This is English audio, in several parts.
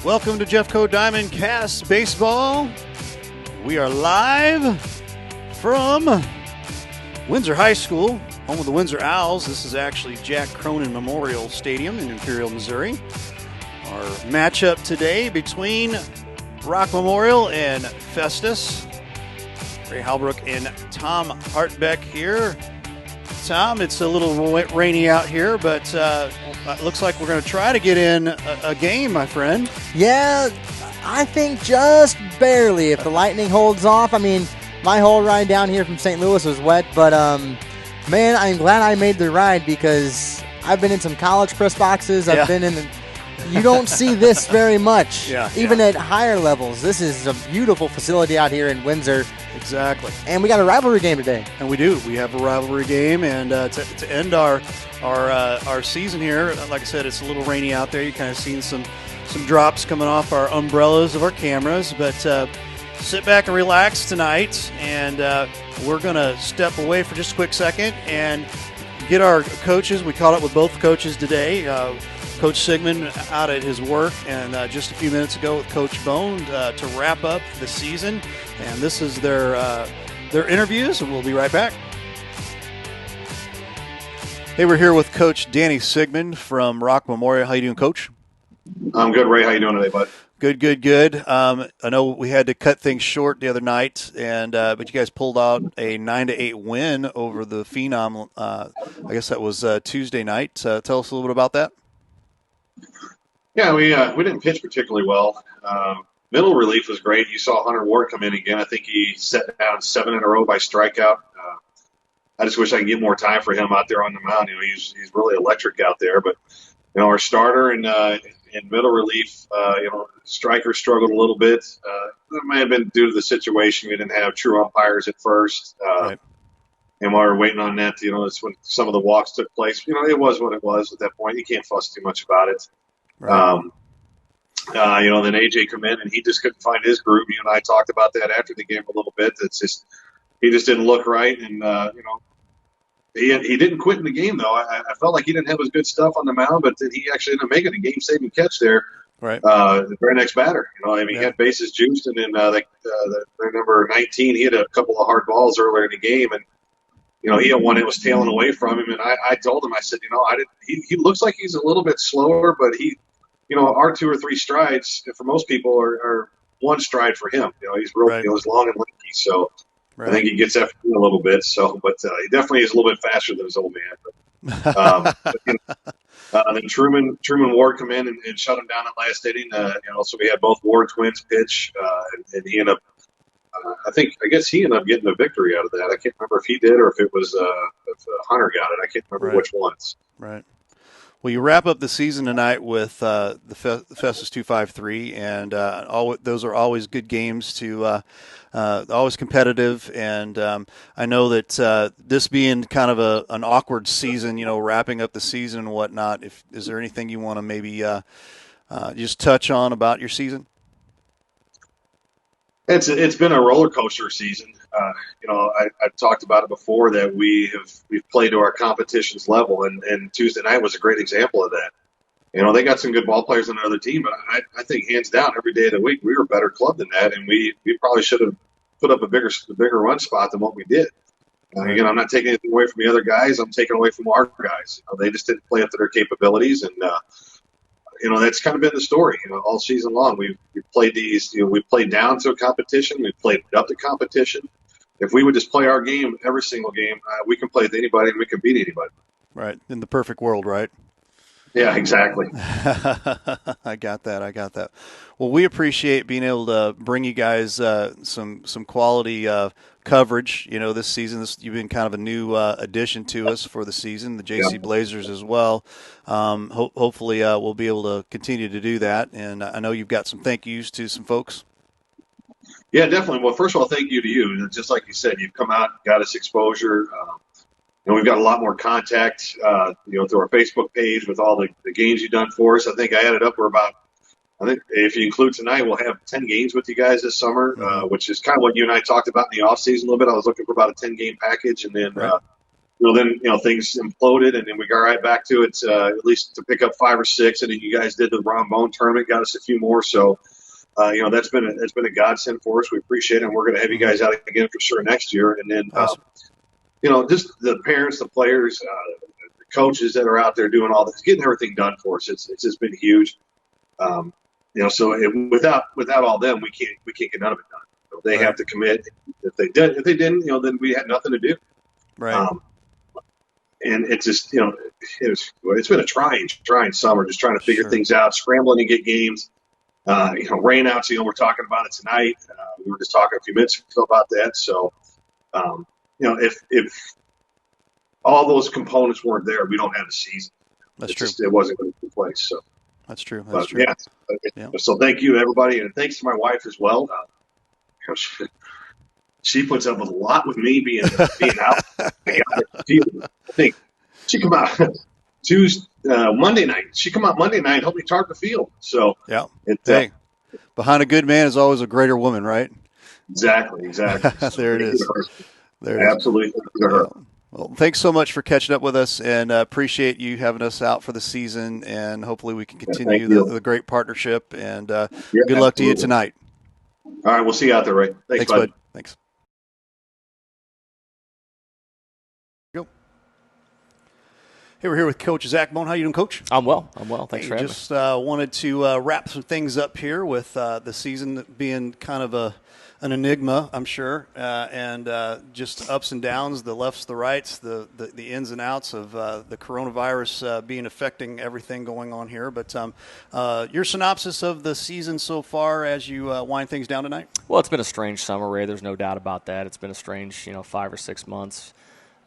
Welcome to Jeffco Diamondcast Baseball. We are live from Windsor High School, home of the Windsor Owls. This is actually Jack CRONIN Memorial Stadium in Imperial, Missouri. Our matchup today between Rock Memorial and Festus. Ray Halbrook and Tom Hartbeck here. Tom, it's a little rainy out here, but it looks like we're going to try to get in a game, my friend. Yeah, I think just barely if the lightning holds off. I mean, my whole ride down here from St. Louis was wet, but man, I'm glad I made the ride because I've been in some college press boxes. I've been in the... You don't see this very much, even at higher levels. This is a beautiful facility out here in Windsor. Exactly. And we got a rivalry game today. And we do. We have a rivalry game, and to end our season here, like I said, it's a little rainy out there. You kind of seen some drops coming off our umbrellas of our cameras, but sit back and relax tonight, and we're going to step away for just a quick second and get our coaches. We caught up with both coaches today. Coach Sigmund out at his work, and just a few minutes ago with Coach Bone to wrap up the season. And this is their interviews, and we'll be right back. Hey, we're here with Coach Danny Sigmund from Rock Memorial. How you doing, Coach? I'm good, Ray. How you doing today, bud? Good. I know we had to cut things short the other night, and but you guys pulled out a 9-8 win over the Phenom. I guess that was Tuesday night. Tell us a little bit about that. Yeah, we didn't pitch particularly well. Middle relief was great. You saw Hunter Ward come in again. I think he set down 7 in a row by strikeout. I just wish I could get more time for him out there on the mound. He's really electric out there. But our starter in middle relief, Stryker struggled a little bit. That may have been due to the situation. We didn't have true umpires at first. Right. And while we were waiting on that, it's when some of the walks took place. It was what it was at that point. You can't fuss too much about it. Right. Then AJ come in and he just couldn't find his groove. You and I talked about that after the game a little bit. He just didn't look right, and he didn't quit in the game though. I felt like he didn't have his good stuff on the mound, but then he actually ended up making a game-saving catch there. Right. The very next batter, he had bases juiced, and then their number 19, he had a couple of hard balls earlier in the game, and he had one that was tailing away from him, and I told him, I said, he looks like he's a little bit slower, but our 2 or 3 strides for most people are one stride for him. He's real, he's long and lanky, so I think he gets after him a little bit. So, but he definitely is a little bit faster than his old man. Then Truman Ward come in and shut him down at last inning. So we had both Ward twins pitch, and he ended up. I guess he ended up getting a victory out of that. I can't remember if he did or if it was if Hunter got it. I can't remember which ones. Right. Well, you wrap up the season tonight with the Festus 253, and those are always good games to always competitive. And I know that this being kind of an awkward season, wrapping up the season and whatnot. Is there anything you want to maybe just touch on about your season? It's been a roller coaster season. I've talked about it before that we've played to our competition's level, and Tuesday night was a great example of that. They got some good ball players on the other team, but I think hands down every day of the week we were a better club than that, and we probably should have put up a bigger run spot than what we did. Again, I'm not taking anything away from the other guys. I'm taking away from our guys. They just didn't play up to their capabilities, and that's kind of been the story, all season long. We've played these, we played down to a competition. We played up to competition. If we would just play our game every single game, we can play with anybody and we can beat anybody. Right. In the perfect world, right? Yeah, exactly. I got that. Well, we appreciate being able to bring you guys some quality coverage. This season, you've been kind of a new addition to us for the season, the JC Blazers as well. Hopefully we'll be able to continue to do that. And I know you've got some thank yous to some folks. Yeah, definitely. Well, first of all, thank you to you. Just like you said, you've come out, got us exposure. We've got a lot more contact, through our Facebook page with all the games you've done for us. I think I added up, I think if you include tonight, we'll have 10 games with you guys this summer, which is kind of what you and I talked about in the offseason a little bit. I was looking for about a 10-game package, and then then things imploded, and then we got right back to it. At least to pick up 5 or 6, and then you guys did the Ron Bone tournament, got us a few more. So, that's been a godsend for us. We appreciate it, and we're going to have you guys out again for sure next year. And then, Awesome. Just the parents, the players, the coaches that are out there doing all this, getting everything done for us. It's just been huge. So without all them, we can't get none of it done. They have to commit. If they didn't, then we had nothing to do. Right. And it's just, it's been a trying summer, just trying to figure things out, scrambling to get games. Rainouts, we're talking about it tonight. We were just talking a few minutes ago about that. So, if all those components weren't there, we don't have a season. That's true. It wasn't going to take place. So that's true. Yeah. So thank you, everybody, and thanks to my wife as well. She puts up with a lot with me being out. I think she come out Monday night. She come out Monday night and help me tarp the field. So yeah, behind a good man is always a greater woman, right? Exactly. There it is. Absolutely. Yeah. Well, thanks so much for catching up with us, and appreciate you having us out for the season. And hopefully we can continue the great partnership. And good luck to you tonight. All right, we'll see you out there, Ray. Thanks, bud. Thanks. Hey, we're here with Coach Zach Bone. How you doing, Coach? I'm well. Thanks for having me. Just wanted to wrap some things up here with the season being kind of an enigma, I'm sure, and just ups and downs, the lefts, the rights, the ins and outs of the coronavirus being affecting everything going on here. But your synopsis of the season so far as you wind things down tonight? Well, it's been a strange summer, Ray. There's no doubt about that. It's been a strange, 5 or 6 months.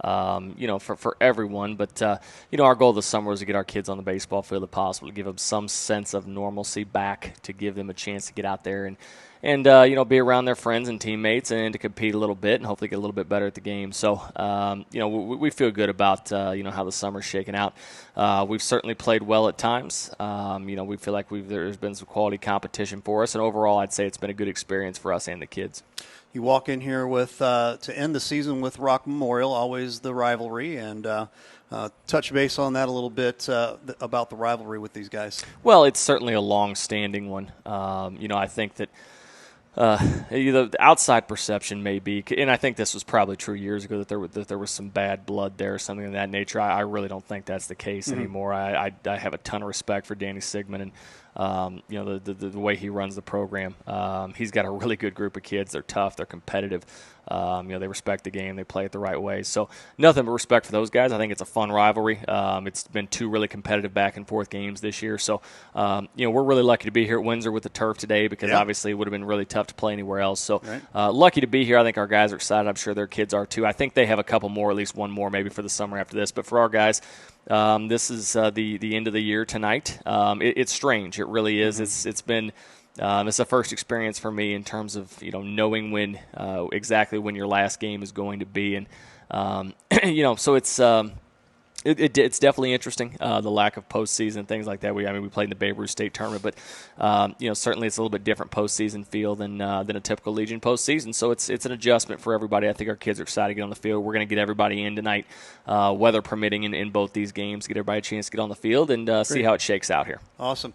For everyone. But, our goal this summer was to get our kids on the baseball field if possible, to give them some sense of normalcy back, to give them a chance to get out there and be around their friends and teammates and to compete a little bit and hopefully get a little bit better at the game. So, we feel good about, how the summer's shaking out. We've certainly played well at times. We feel like there's been some quality competition for us. And overall, I'd say it's been a good experience for us and the kids. You walk in here with to end the season with Rock Memorial, always the rivalry, and touch base on that a little bit about the rivalry with these guys. Well, it's certainly a long-standing one. I think that the outside perception may be, and I think this was probably true years ago, that there was some bad blood there or something of that nature. I really don't think that's the case anymore. I have a ton of respect for Danny Sigmund and the way he runs the program. He's got a really good group of kids. They're tough. They're competitive. They respect the game. They play it the right way. So nothing but respect for those guys. I think it's a fun rivalry. It's been 2 really competitive back and forth games this year. So, we're really lucky to be here at Windsor with the turf today because obviously it would have been really tough to play anywhere else. So lucky to be here. I think our guys are excited. I'm sure their kids are too. I think they have a couple more, at least one more maybe for the summer after this. But for our guys, this is the end of the year tonight. It's strange. It really is. It's been it's the first experience for me in terms of knowing when exactly when your last game is going to be, and so it's definitely interesting, the lack of postseason, things like that. We played in the Babe Ruth State tournament, but certainly it's a little bit different postseason feel than a typical Legion postseason. So it's an adjustment for everybody. I think our kids are excited to get on the field. We're going to get everybody in tonight, weather permitting, in both these games, get everybody a chance to get on the field and see how it shakes out here. Awesome.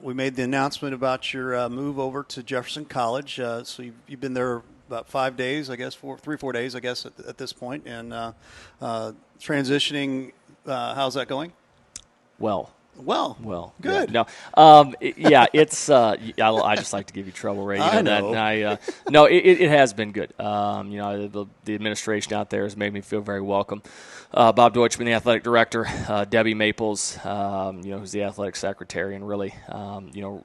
We made the announcement about your move over to Jefferson College. So you've been there about 5 days, I guess, 4 days, I guess, at this point, and transitioning. How's that going? Well, good. Yeah, it's. I just like to give you trouble, Ray. I know. No, it has been good. The administration out there has made me feel very welcome. Bob Deutschman, the athletic director, Debbie Maples, who's the athletic secretary, and really,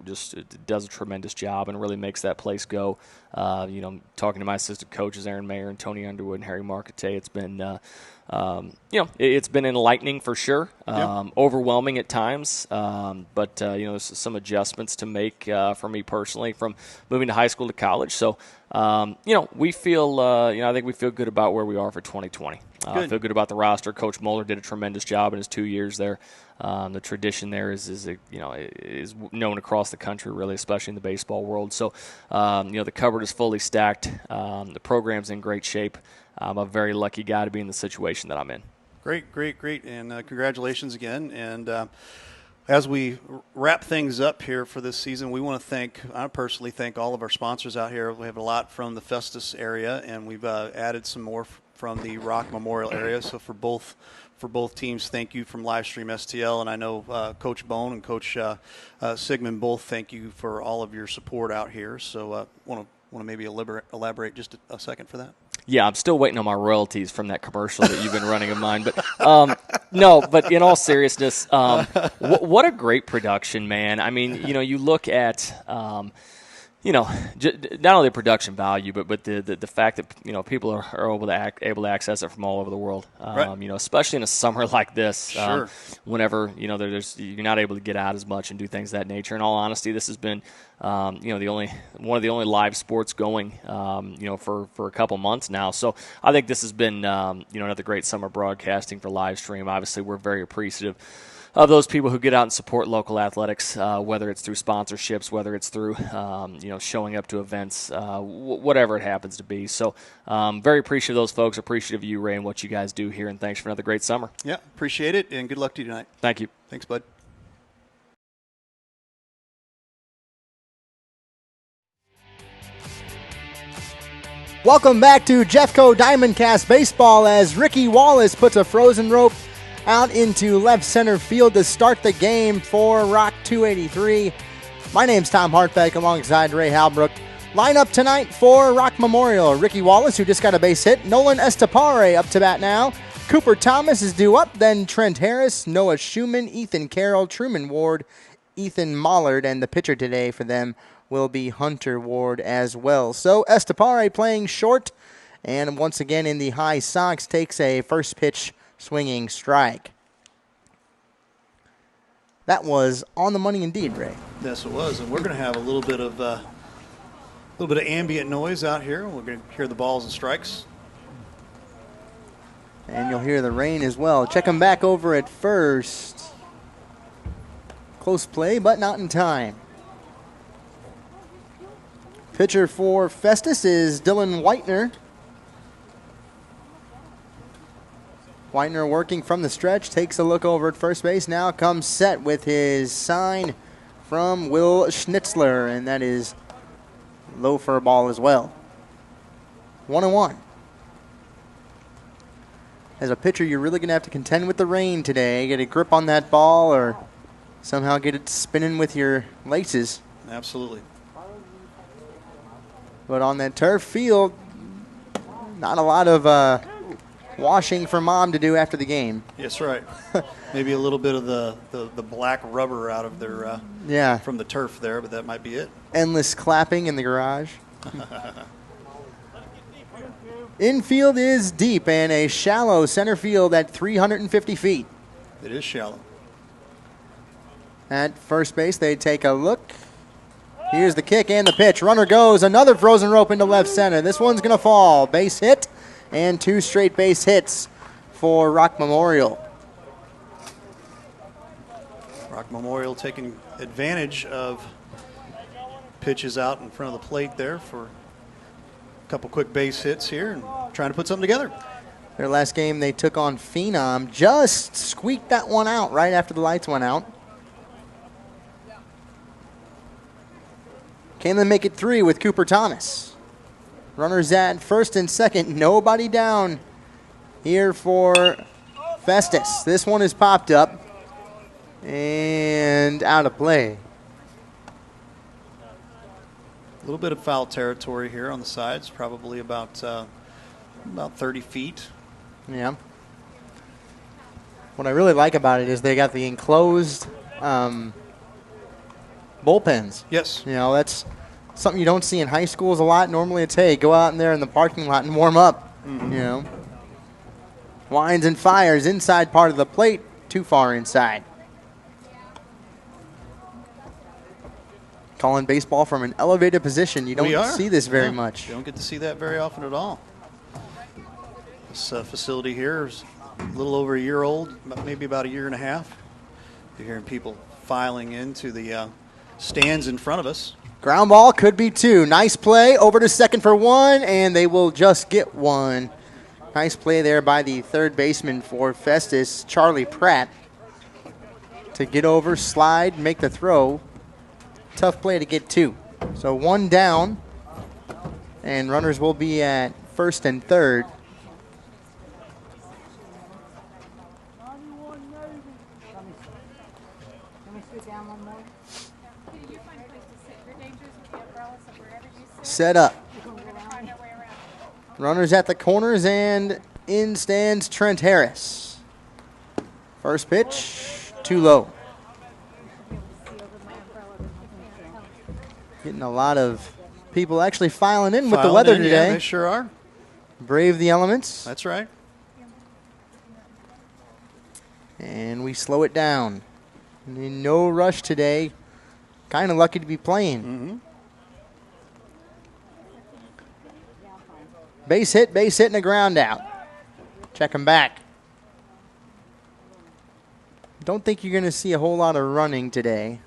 just does a tremendous job and really makes that place go. Talking to my assistant coaches, Aaron Mayer and Tony Underwood and Harry Marcotte, it's been. It's been enlightening for sure, overwhelming at times, but there's some adjustments to make for me personally from moving to high school to college. So, we feel, I think we feel good about where we are for 2020. I feel good about the roster. Coach Moeller did a tremendous job in his 2 years there. The tradition there is known across the country, really, especially in the baseball world. So, the cupboard is fully stacked. The program's in great shape. I'm a very lucky guy to be in the situation that I'm in. Great, great, great, and congratulations again. And as we wrap things up here for this season, I personally thank all of our sponsors out here. We have a lot from the Festus area, and we've added some more from the Rock Memorial area. So for both teams, thank you from Livestream STL, and I know Coach Bone and Coach Sigmund both thank you for all of your support out here. So want to maybe elaborate just a second for that? Yeah, I'm still waiting on my royalties from that commercial that you've been running of mine. But no, but in all seriousness, what a great production, man. I mean, you look at, not only the production value, but the fact that people are able to access it from all over the world. Right. Especially in a summer like this, Sure. whenever you're not able to get out as much and do things of that nature. In all honesty, this has been one of the only live sports going for a couple months now. So I think this has been another great summer broadcasting for Livestream. Obviously, we're very appreciative of those people who get out and support local athletics, whether it's through sponsorships, whether it's through showing up to events, whatever it happens to be. So very appreciative of those folks, appreciative of you, Ray, and what you guys do here, and thanks for another great summer. Yeah, appreciate it, and good luck to you tonight. Thank you. Thanks, bud. Welcome back to Jeffco Diamondcast Baseball as Ricky Wallace puts a frozen rope out into left center field to start the game for Rock 283. My name's Tom Hartbeck alongside Ray Halbrook. Lineup tonight for Rock Memorial. Ricky Wallace, who just got a base hit. Nolan Estepare up to bat now. Cooper Thomas is due up. Then Trent Harris, Noah Schumann, Ethan Carroll, Truman Ward, Ethan Mollard, and the pitcher today for them will be Hunter Ward as well. So Estepare playing short, and once again in the high Sox takes a first pitch swinging strike. That was on the money indeed, Ray. Yes, it was, and we're going to have a little bit of ambient noise out here. We're going to hear the balls and strikes, and you'll hear the rain as well. Check him back over at first. Close play, but not in time. Pitcher for Festus is Dylan Whitener. Whitener working from the stretch, takes a look over at first base, now comes set with his sign from Will Schnitzler, and that is low for a ball as well. 1-1. As a pitcher, you're really going to have to contend with the rain today. Get a grip on that ball or somehow get it spinning with your laces. Absolutely. But on that turf field, not a lot of washing for Mom to do after the game. Yes, right. Maybe a little bit of the black rubber out of their from the turf there, but that might be it. Endless clapping in the garage. Infield is deep and a shallow center field at 350 feet. It is shallow. At first base, they take a look. Here's the kick and the pitch. Runner goes. Another frozen rope into left center. This one's going to fall. Base hit and 2 straight base hits for Rock Memorial. Rock Memorial taking advantage of pitches out in front of the plate there for a couple quick base hits here and trying to put something together. Their last game they took on Phenom. Just squeaked that one out right after the lights went out. Can they make it 3 with Cooper Thomas? Runners at first and second. Nobody down here for Festus. This one is popped up and out of play. A little bit of foul territory here on the sides, probably about 30 feet. Yeah. What I really like about it is they got the enclosed bullpens. Yes. You know, that's something you don't see in high schools a lot. Normally it's, hey, go out in there in the parking lot and warm up, you know. Winds and fires inside part of the plate, too far inside. Calling baseball from an elevated position. You don't see this very much. You don't get to see that very often at all. This facility here is a little over a year old, maybe about a year and a half. You're hearing people filing into the stands in front of us. Ground ball could be 2. Nice play over to second for 1, and they will just get 1. Nice play there by the third baseman for Festus, Charlie Pratt, to get over, slide, make the throw. Tough play to get to. So one down, and runners will be at first and third. Set up. Runners at the corners, and in stands Trent Harris. First pitch, too low. Getting a lot of people actually filing in with the weather today. Yeah, they sure are. Brave the elements. That's right. And we slow it down. No rush today. Kind of lucky to be playing. Mm-hmm. Base hit, and a ground out. Check him back. Don't think you're going to see a whole lot of running today.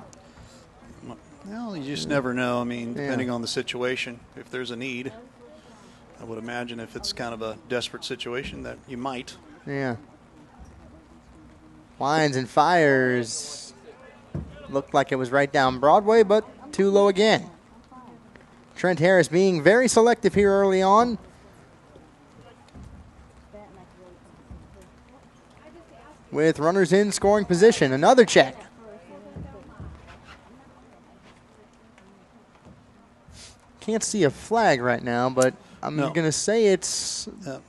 Well, you just never know. I mean, depending on the situation, if there's a need. I would imagine if it's kind of a desperate situation that you might. Yeah. Lines and fires. Looked like it was right down Broadway, but too low again. Trent Harris being very selective here early on. With runners in scoring position. Another check. Can't see a flag right now, but I'm going to say it's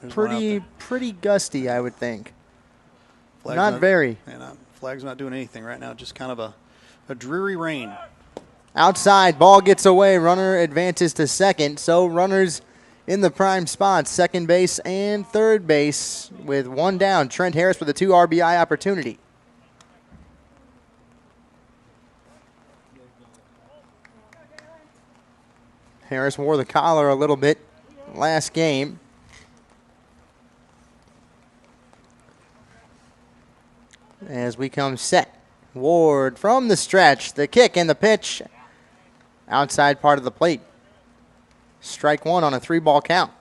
pretty gusty, I would think. Flag's not very. And flag's not doing anything right now, just kind of a dreary rain. Outside, ball gets away. Runner advances to second. So runners in the prime spots, second base and third base with one down. Trent Harris with a 2 RBI opportunity. Harris wore the collar a little bit last game. As we come set. Ward from the stretch. The kick and the pitch. Outside part of the plate. Strike one on a 3-ball count.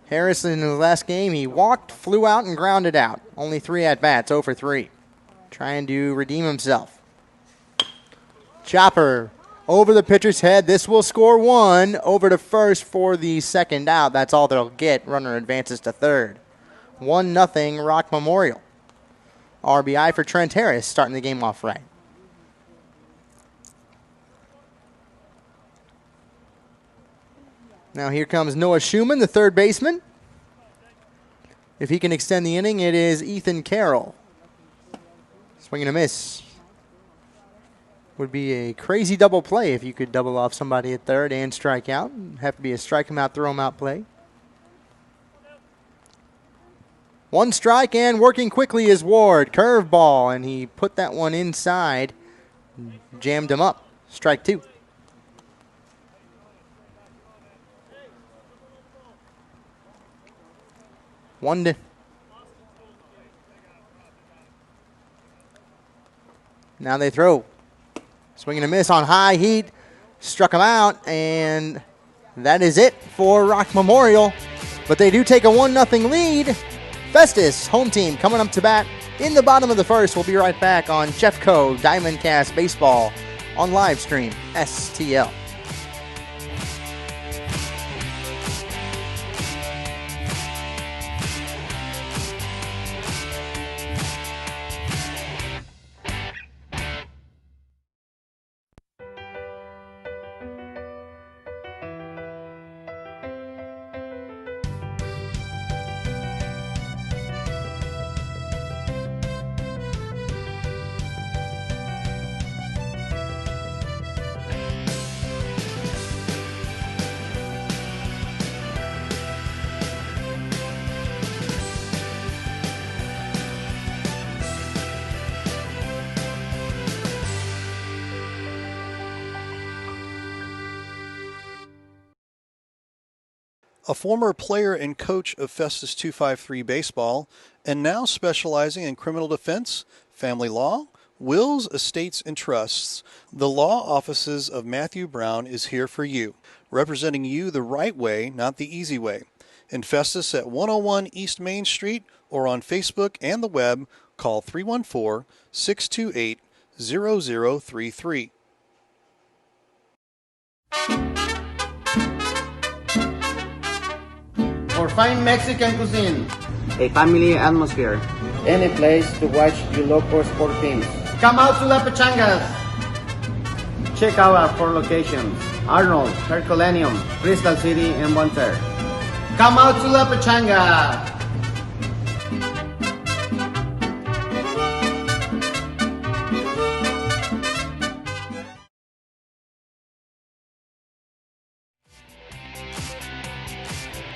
Harris in the last game, he walked, flew out, and grounded out. Only 3 at-bats, 0 for 3. Trying to redeem himself. Chopper over the pitcher's head. This will score 1. Over to first for the second out. That's all they'll get. Runner advances to third. 1-0 Rock Memorial. RBI for Trent Harris, starting the game off right. Now here comes Noah Schumann, the third baseman. If he can extend the inning, it is Ethan Carroll. Swing and a miss. Would be a crazy double play if you could double off somebody at third and strike out. Have to be a strike him out, throw him out play. 1 strike, and working quickly is Ward. Curveball, and he put that one inside. Jammed him up. Strike 2. Now they throw. Swing and a miss on high heat. Struck him out, and that is it for Rock Memorial. But they do take a 1-0 lead. Festus, home team, coming up to bat in the bottom of the first. We'll be right back on Jeffco Diamondcast Baseball on live stream STL. A former player and coach of Festus 253 Baseball, and now specializing in criminal defense, family law, Wills, Estates, and Trusts, the law offices of Matthew Brown is here for you, representing you the right way, not the easy way. In Festus at 101 East Main Street or on Facebook and the web, call 314-628-0033. For fine Mexican cuisine, a family atmosphere, any place to watch your local sport teams. Come out to La Pechangas. Check out our 4 locations: Arnold, Herculaneum, Crystal City, and Bonter. Come out to La Pechanga.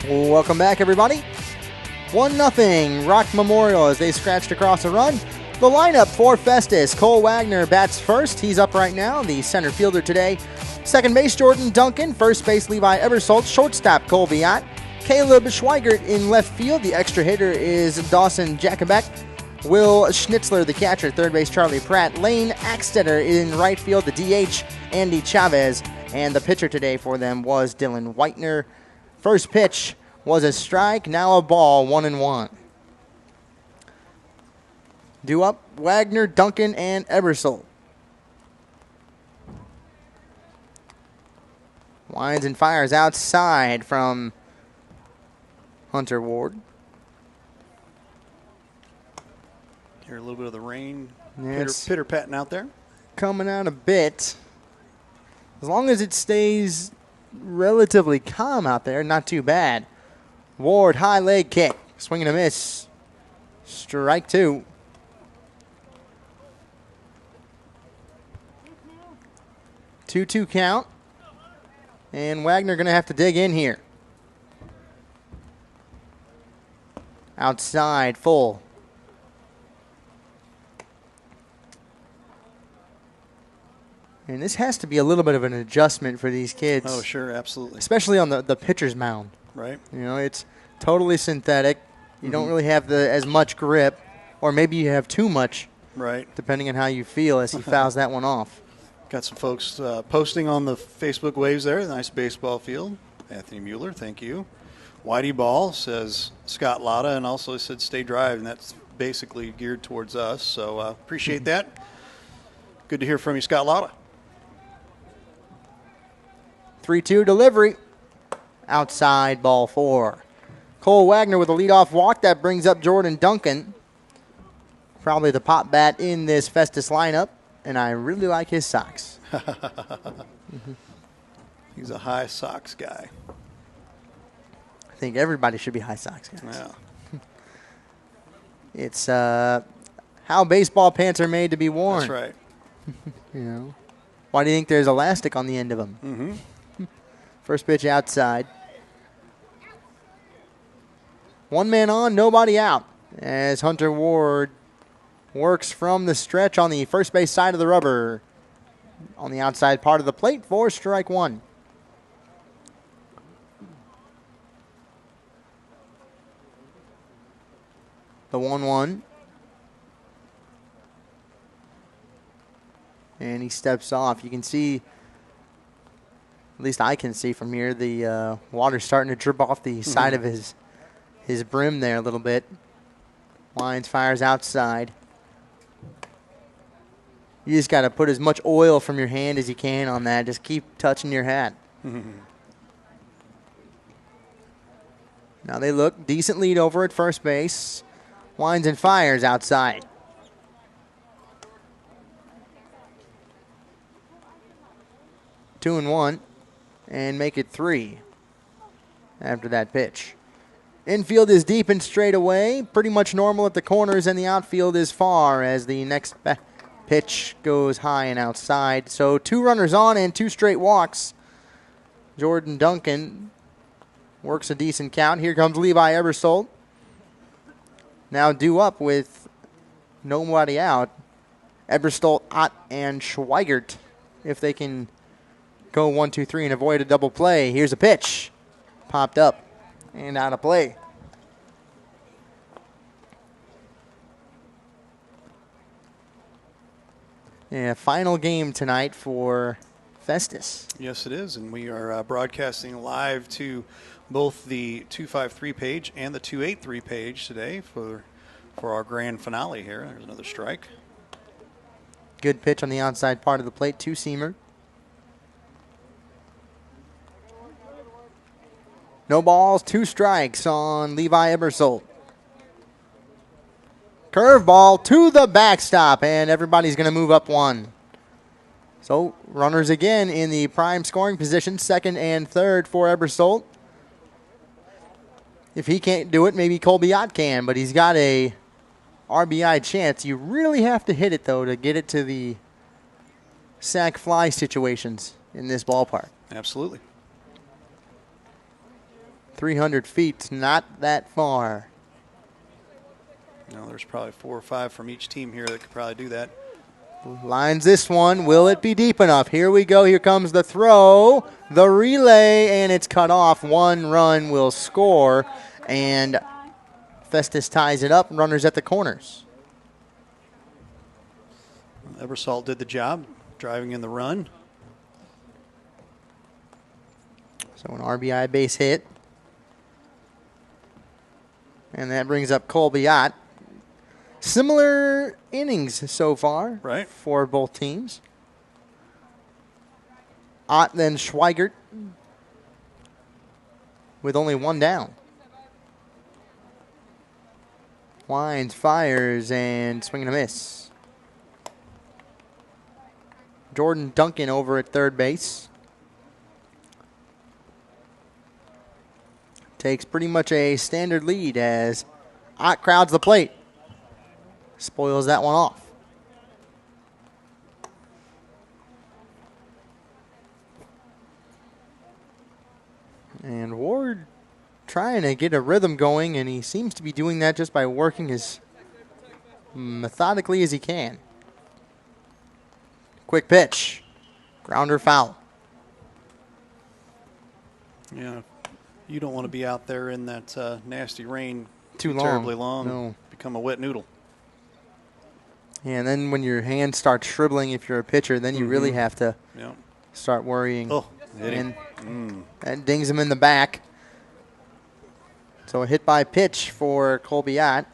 Welcome back, everybody. 1-0 Rock Memorial as they scratched across a run. The lineup for Festus: Cole Wagner bats first. He's up right now, the center fielder today. Second base, Jordan Duncan. First base, Levi Ebersolt. Shortstop, Cole Viat. Caleb Schweigert in left field. The extra hitter is Dawson Jacobek. Will Schnitzler, the catcher. Third base, Charlie Pratt. Lane Axtetter in right field. The DH, Andy Chavez. And the pitcher today for them was Dylan Whitener. First pitch was a strike, now a ball, 1-1. Due up, Wagner, Duncan, and Ebersolt. Winds and fires outside from Hunter Ward. Hear a little bit of the rain Yes. pitter-patting out there. Coming out a bit. As long as it stays relatively calm out there, not too bad. Ward, high leg kick. Swing and a miss. Strike 2. Two count. And Wagner going to have to dig in here. Outside, full. And this has to be a little bit of an adjustment for these kids. Oh, sure, absolutely. Especially on the pitcher's mound. Right. You know, it's totally synthetic. You don't really have as much grip, or maybe you have too much, Right. depending on how you feel as he fouls that one off. Got some folks posting on the Facebook waves there. Nice baseball field. Anthony Mueller, thank you. Whitey Ball says Scott Lotta, and also said stay dry, and that's basically geared towards us. So appreciate that. Good to hear from you, Scott Lotta. 3-2 delivery. Outside, ball 4. Cole Wagner with a leadoff walk. That brings up Jordan Duncan. Probably the pop bat in this Festus lineup, and I really like his socks. He's a high socks guy. I think everybody should be high socks guys. Yeah, It's how baseball pants are made to be worn. that's right. You know, why do you think there's elastic on the end of them? Mm-hmm. First pitch outside. One man on, nobody out. As Hunter Ward works from the stretch on the first base side of the rubber. On the outside part of the plate for strike 1. The 1-1. And he steps off. You can see, at least I can see from here, the water's starting to drip off the side of his brim there a little bit. Lines fires outside. You just got to put as much oil from your hand as you can on that. Just keep touching your hat. Now they look. Decent lead over at first base. Winds and fires outside. Two and 1, and make it 3 after that pitch. Infield is deep and straight away. Pretty much normal at the corners, and the outfield is far as the next pitch goes high and outside. So 2 runners on and 2 straight walks. Jordan Duncan works a decent count. Here comes Levi Ebersolt. Now due up with nobody out. Ebersolt, Ott, and Schweigert, if they can go 1, 2, 3 and avoid a double play. Here's a pitch. Popped up and out of play. Yeah, final game tonight for Festus. Yes, it is, and we are broadcasting live to both the 253 page and the 283 page today for our grand finale here. There's another strike. Good pitch on the outside part of the plate, two-seamer. No balls, 2 strikes on Levi Ebersold. Curveball to the backstop, and everybody's going to move up 1. So runners again in the prime scoring position, second and third for Ebersold. If he can't do it, maybe Colby Ott can, but he's got a RBI chance. You really have to hit it, though, to get it to the sac fly situations in this ballpark. Absolutely. 300 feet's not that far. There's probably 4 or 5 from each team here that could probably do that. Lines this one. Will it be deep enough? Here we go. Here comes the throw, the relay, and it's cut off. 1 run will score, and Festus ties it up. Runners at the corners. Ebersold did the job, driving in the run. So an RBI base hit. And that brings up Colby Ott. Similar innings so far for both teams. Ott, then Schweigert with only 1 down. Wines, fires, and swing and a miss. Jordan Duncan over at third base. Takes pretty much a standard lead as Ott crowds the plate. Spoils that one off. And Ward trying to get a rhythm going, and he seems to be doing that just by working as methodically as he can. Quick pitch. Grounder foul. Yeah, you don't want to be out there in that nasty rain too long. Terribly long. No. Become a wet noodle. Yeah, and then when your hand starts shriveling if you're a pitcher, then you really have to start worrying. Oh, and that dings him in the back. So a hit by pitch for Colby Ott.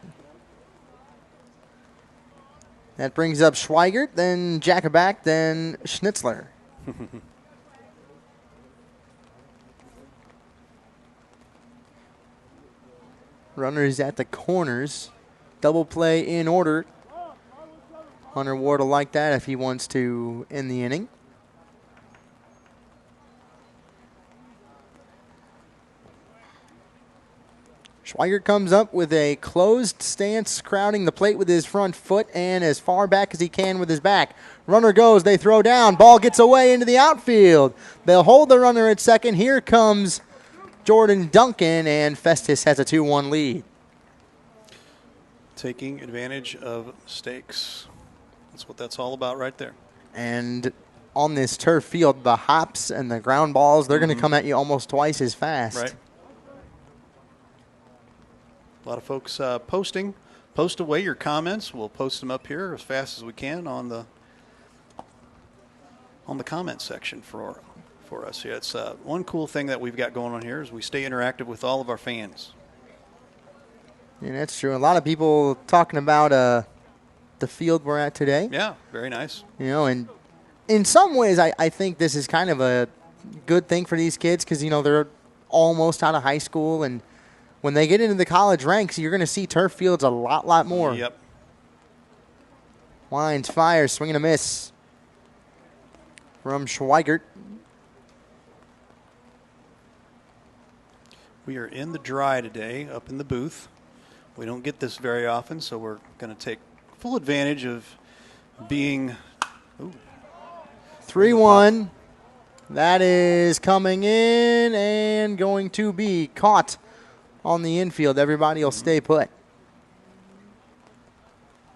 That brings up Schweigert, then Jacobak, then Schnitzler. Runners at the corners. Double play in order. Hunter Ward will like that if he wants to end the inning. Schweigert comes up with a closed stance, crowding the plate with his front foot and as far back as he can with his back. Runner goes, they throw down, ball gets away into the outfield. They'll hold the runner at second. Here comes Jordan Duncan, and Festus has a 2-1 lead. Taking advantage of mistakes. That's what that's all about right there. And on this turf field, the hops and the ground balls, they're going to come at you almost twice as fast. Right. A lot of folks posting. Post away your comments. We'll post them up here as fast as we can on the comment section for us. Yeah, it's one cool thing that we've got going on here is we stay interactive with all of our fans. Yeah, that's true. A lot of people talking about the field we're at today. Yeah, very nice. You know, and in some ways, I think this is kind of a good thing for these kids because, you know, they're almost out of high school, and when they get into the college ranks, you're going to see turf fields a lot more. Yep. Wines, fires, swing and a miss from Schweigert. We are in the dry today up in the booth. We don't get this very often, so we're going to take full advantage of being 3-1. That is coming in and going to be caught on the infield. Everybody will stay put.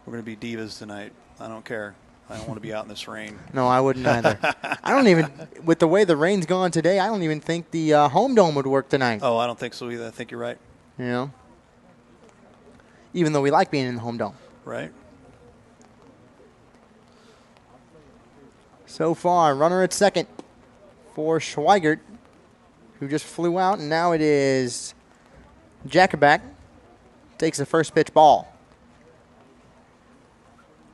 We're going to be divas tonight. I don't care. I don't want to be out in this rain. No, I wouldn't either. I don't even, with the way the rain's gone today, I don't even think the home dome would work tonight. Oh, I don't think so either. I think you're right. You know? Even though we like being in the home dome. Right. So far, runner at second for Schweigert, who just flew out, and now it is Jacobak. Takes the first pitch ball.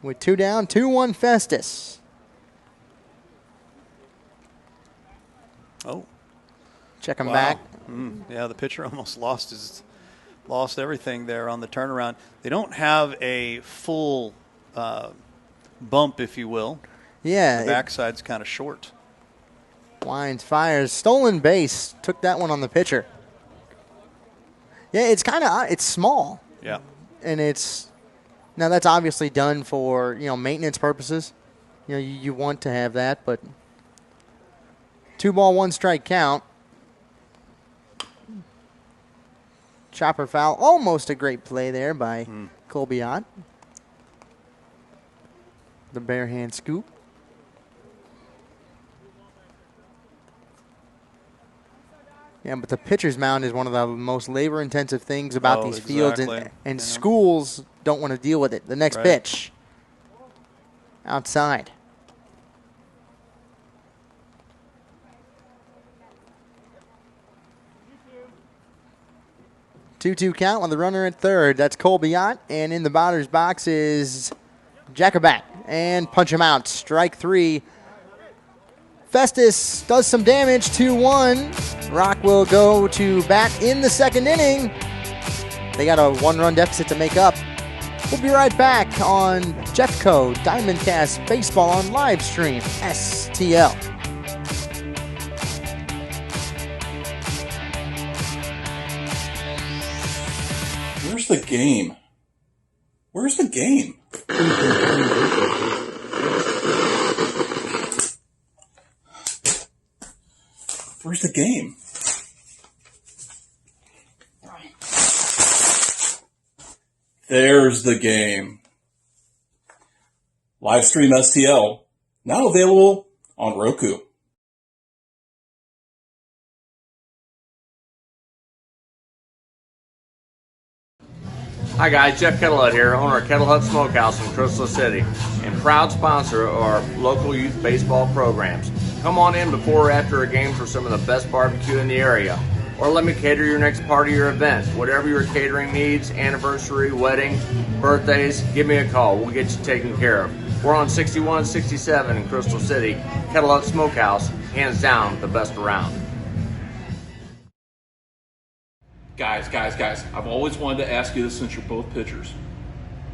With 2 down, 2-1 Festus. Oh. Check him Wow. back. Yeah, the pitcher almost lost everything there on the turnaround. They don't have a full bump, if you will. Yeah. The backside's kind of short. Wines fires. Stolen base. Took that one on the pitcher. Yeah, it's small. Yeah. And now that's obviously done for, maintenance purposes. You want to have that, but 2-ball, 1-strike count. Chopper foul. Almost a great play there by Colbiot. The bare hand scoop. Yeah, but the pitcher's mound is one of the most labor-intensive things about these fields, and schools don't want to deal with it. The next pitch. Outside. Two count with the runner at third. That's Colbiot, and in the batter's box is Jacobak, and punch him out. Strike 3. Festus does some damage, 2-1. Rock will go to bat in the second inning. They got a 1-run deficit to make up. We'll be right back on Jeffco Diamondcast Baseball on live stream, STL. Where's the game? Where's the game? Where's the game? There's the game. Livestream STL, now available on Roku. Hi guys, Jeff Kettlehut here, owner of Kettlehut Smokehouse in Crystal City, and proud sponsor of our local youth baseball programs. Come on in before or after a game for some of the best barbecue in the area. Or let me cater your next party or event. Whatever your catering needs, anniversary, wedding, birthdays, give me a call. We'll get you taken care of. We're on 6167 in Crystal City. Kettlehut Smokehouse, hands down the best around. Guys, I've always wanted to ask you this since you're both pitchers.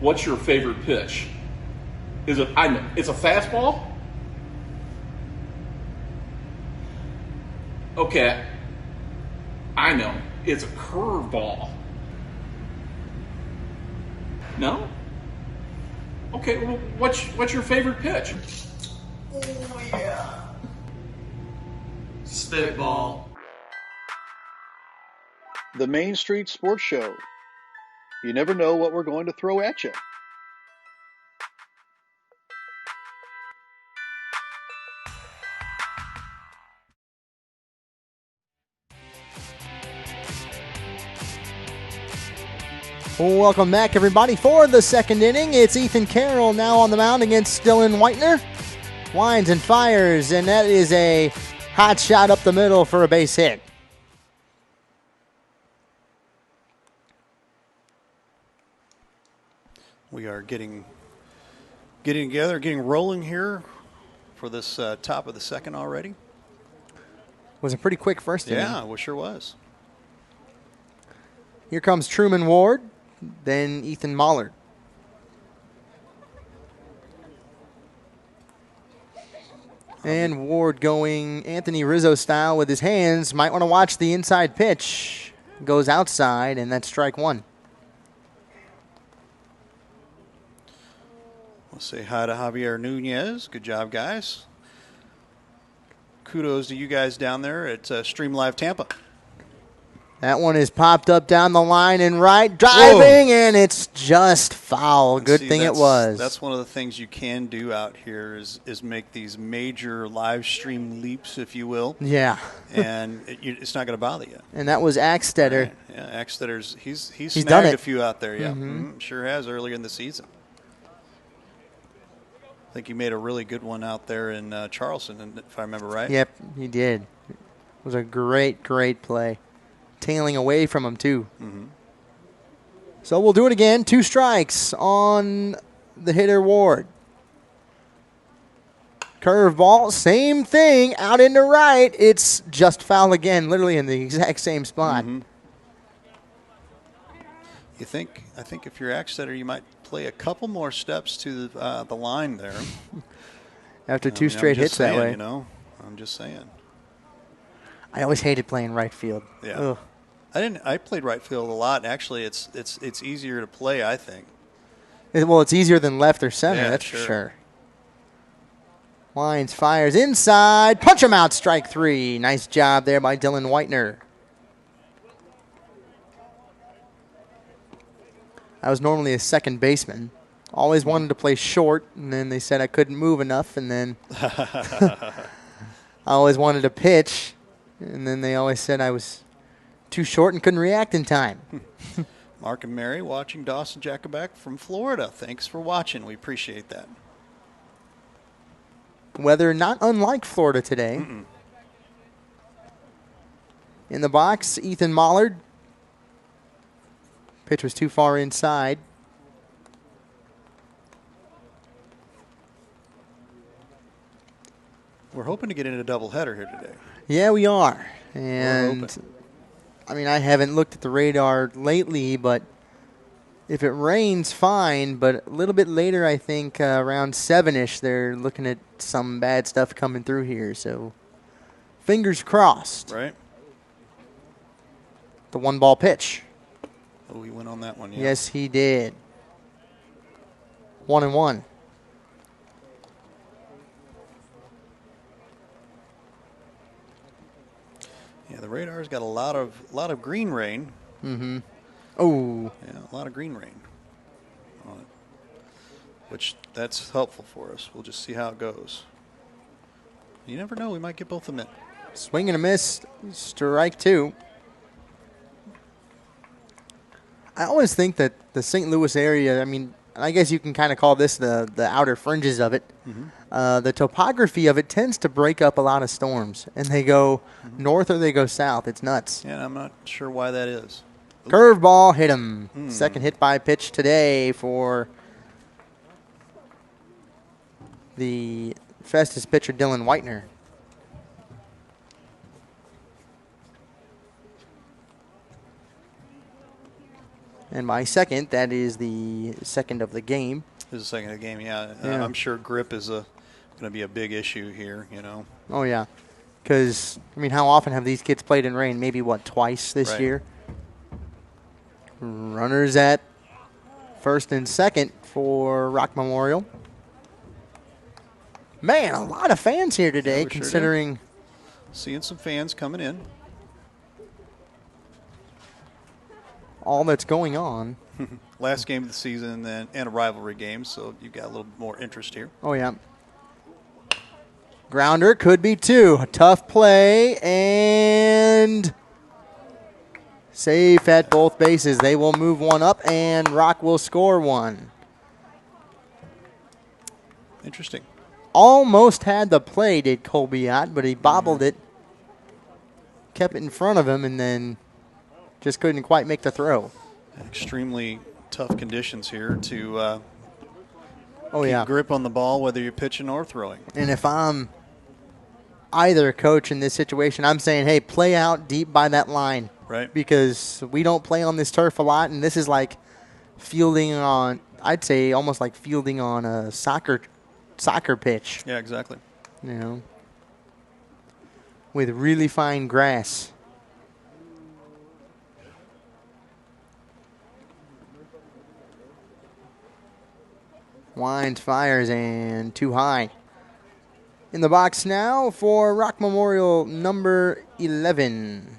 What's your favorite pitch? It's a fastball? Okay, I know. It's a curveball. No? Okay, well, what's your favorite pitch? Oh, yeah. Spitball. The Main Street Sports Show. You never know what we're going to throw at you. Welcome back, everybody, for the second inning. It's Ethan Carroll now on the mound against Dylan Whitener. Winds and fires, and that is a hot shot up the middle for a base hit. We are getting together, getting rolling here for this top of the second already. Was a pretty quick first inning. Yeah, well, sure was. Here comes Truman Ward, then Ethan Mollard. And Ward going Anthony Rizzo style with his hands. Might want to watch the inside pitch. Goes outside, and that's strike 1. We'll say hi to Javier Nunez. Good job, guys. Kudos to you guys down there at Stream Live Tampa. That one is popped up down the line and right, driving, and it's just foul. Good thing it was. That's one of the things you can do out here is make these major live stream leaps, if you will. Yeah. And it's not going to bother you. And that was Axtetter. Right. Yeah, Axtetter's he's done snagged it. a few out there. Yeah, sure has earlier in the season. I think he made a really good one out there in Charleston, if I remember right. Yep, he did. It was a great, great play. Tailing away from him, too. Mm-hmm. So we'll do it again. 2 strikes on the hitter Ward. Curveball, same thing, out into right. It's just foul again, literally in the exact same spot. Mm-hmm. I think if you're Axtetter, you might play a couple more steps to the line there. After 2 straight hits saying, that way. You know, I'm just saying. I always hated playing right field. Yeah. Ugh. I played right field a lot. Actually, it's easier to play, I think. Well, it's easier than left or center, that's for sure. Wines fires inside. Punch him out, strike 3. Nice job there by Dylan Whitener. I was normally a second baseman. Always wanted to play short, and then they said I couldn't move enough, and then I always wanted to pitch, and then they always said I was too short and couldn't react in time. Mark and Mary watching Dawson Jacoback from Florida. Thanks for watching. We appreciate that. Weather not unlike Florida today. Mm-mm. In the box, Ethan Mollard. Pitch was too far inside. We're hoping to get in a doubleheader here today. Yeah, we are. And, I mean, I haven't looked at the radar lately, but if it rains, fine. But a little bit later, I think around 7-ish, they're looking at some bad stuff coming through here. So, fingers crossed. Right. The 1-ball pitch. Oh, he went on that one, yeah. Yes, he did. 1-1. Yeah, the radar's got a lot of green rain. Mm-hmm. Oh. Yeah, a lot of green rain on it, which that's helpful for us. We'll just see how it goes. You never know. We might get both of them in. Swing and a miss. Strike 2. I always think that the St. Louis area, I mean, I guess you can kind of call this the outer fringes of it. Mm-hmm. The topography of it tends to break up a lot of storms, and they go north or they go south. It's nuts. Yeah, I'm not sure why that is. Curveball hit him. Second hit by pitch today for the Festus pitcher Dylan Whitener. And by second, that is the second of the game. This is the second of the game, yeah. Yeah. I'm sure grip is going to be a big issue here, you know. Oh, yeah. Because, I mean, how often have these kids played in rain? Maybe, twice this year? Runners at first and second for Rock Memorial. Man, a lot of fans here today, Yeah, we considering. Sure seeing some fans coming in. All that's going on. Last game of the season and a rivalry game, so you've got a little more interest here. Oh, yeah. Grounder could be 2. A tough play and safe at both bases. They will move one up and Rock will score one. Interesting. Almost had the play, did Colbiot, but he bobbled it, kept it in front of him, and then just couldn't quite make the throw. Extremely tough conditions here to keep grip on the ball, whether you're pitching or throwing. And if I'm either coach in this situation, I'm saying, hey, play out deep by that line. Right. Because we don't play on this turf a lot, and this is like fielding on, I'd say almost like fielding on a soccer pitch. Yeah, exactly. You know, with really fine grass. Wines fires and too high. In the box now for Rock Memorial number 11.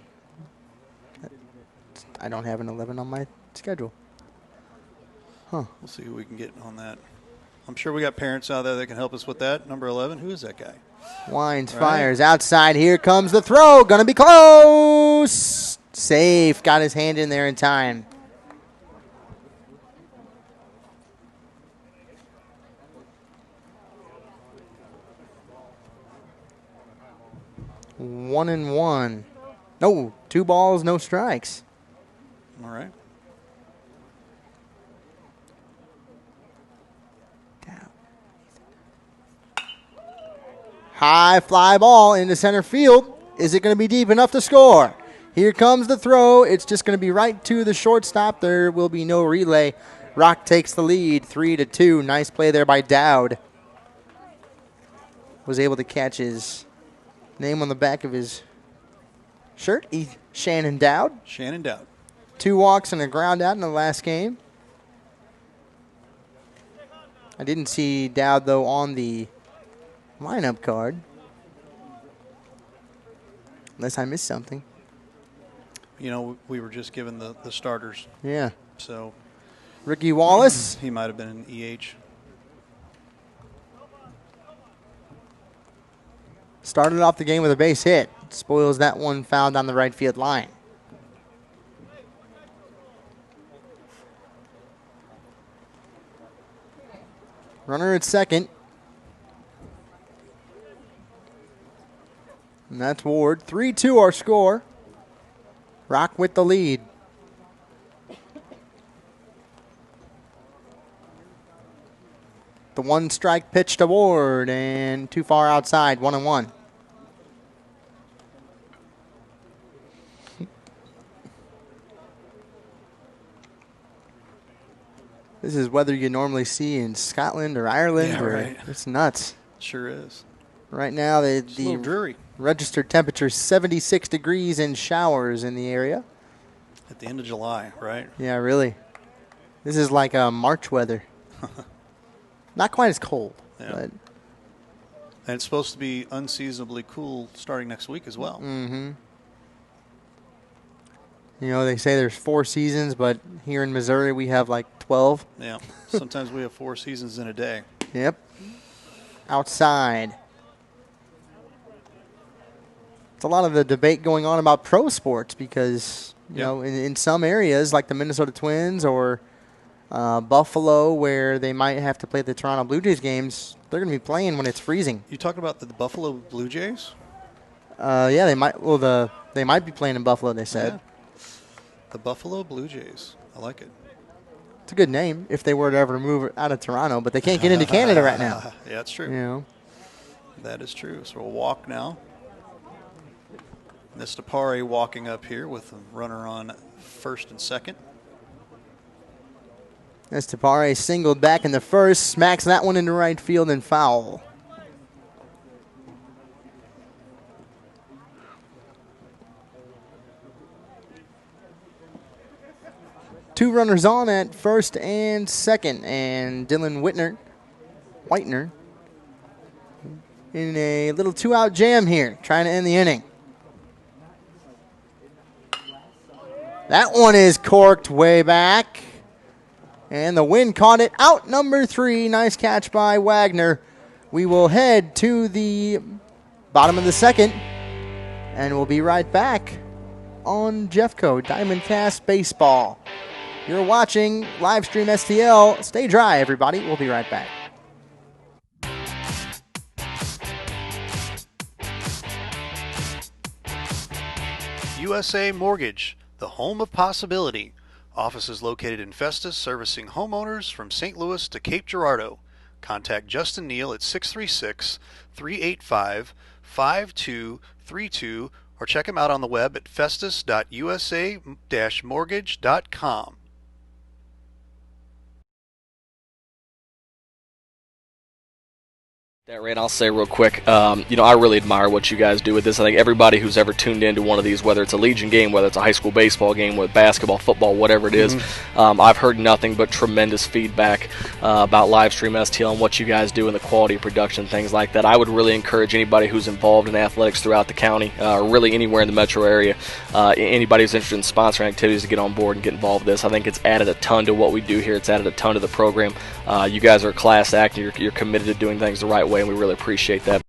I don't have an 11 on my schedule. Huh. We'll see who we can get on that. I'm sure we got parents out there that can help us with that. Number 11, who is that guy? Wines fires outside. Here comes the throw. Gonna be close. Safe. Got his hand in there in time. 1-1. No, 2 balls, no strikes. All right. High fly ball into center field. Is it going to be deep enough to score? Here comes the throw. It's just going to be right to the shortstop. There will be no relay. Rock takes the lead, 3-2. Nice play there by Dowd. Was able to catch his name on the back of his shirt. Shannon Dowd. Shannon Dowd. 2 walks and a ground out in the last game. I didn't see Dowd, though, on the lineup card. Unless I missed something. You know, we were just given the starters. Yeah. So Ricky Wallace. He might have been an EH. Started off the game with a base hit. Spoils that one foul down the right field line. Runner at second. And that's Ward. 3-2 our score. Rock with the lead. The 1-strike pitch to Ward and too far outside, 1-1. This is weather you normally see in Scotland or Ireland. Yeah, right. It's nuts. Sure is. Right now, It's a little dreary. registered temperature is 76 degrees and showers in the area. At the end of July, right? Yeah, really. This is like March weather. Not quite as cold. Yeah. But And it's supposed to be unseasonably cool starting next week as well. mm-hmm. You know, they say there's 4 seasons, but here in Missouri we have like 12. Yeah. Sometimes we have 4 seasons in a day. Yep. Outside. It's a lot of the debate going on about pro sports because, you know, in some areas like the Minnesota Twins or Buffalo, where they might have to play the Toronto Blue Jays games, they're going to be playing when it's freezing. You talking about the Buffalo Blue Jays? Yeah, they might. Well, they might be playing in Buffalo, they said. Yeah. The Buffalo Blue Jays. I like it. It's a good name if they were to ever move out of Toronto, but they can't get into Canada right now. Yeah, that's true. You know. That is true. So we'll walk now. Nestapare walking up here with a runner on first and second. Estepare singled back in the first, smacks that one into right field and foul. Two runners on at first and second, and Dylan Whitener in a little 2-out jam here, trying to end the inning. That one is corked way back. And the wind caught it out number 3. Nice catch by Wagner. We will head to the bottom of the second. And we'll be right back on Jeffco Diamondcast Baseball. You're watching Livestream STL. Stay dry, everybody. We'll be right back. USA Mortgage, the home of possibility. Offices located in Festus, servicing homeowners from St. Louis to Cape Girardeau. Contact Justin Neal at 636-385-5232 or check him out on the web at festus.usa-mortgage.com. That Ray, and I'll say real quick, I really admire what you guys do with this. I think everybody who's ever tuned into one of these, whether it's a Legion game, whether it's a high school baseball game, with basketball, football, whatever it is, I've heard nothing but tremendous feedback about Livestream STL and what you guys do and the quality of production, things like that. I would really encourage anybody who's involved in athletics throughout the county, or really anywhere in the metro area, anybody who's interested in sponsoring activities to get on board and get involved with this. I think it's added a ton to what we do here. It's added a ton to the program. You guys are a class act. You're committed to doing things the right way, and we really appreciate that.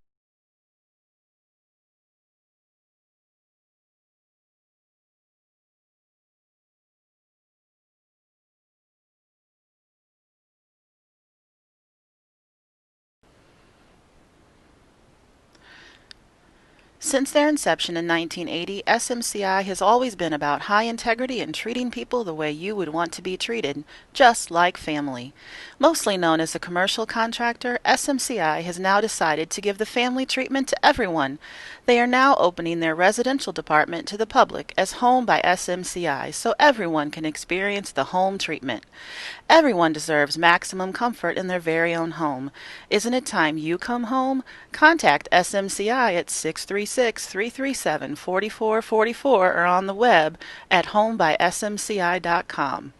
Since their inception in 1980, SMCI has always been about high integrity and treating people the way you would want to be treated, just like family. Mostly known as a commercial contractor, SMCI has now decided to give the family treatment to everyone. They are now opening their residential department to the public as Home by SMCI so everyone can experience the home treatment. Everyone deserves maximum comfort in their very own home. Isn't it time you come home? Contact SMCI at 636-337-4444 or on the web at homebysmci.com.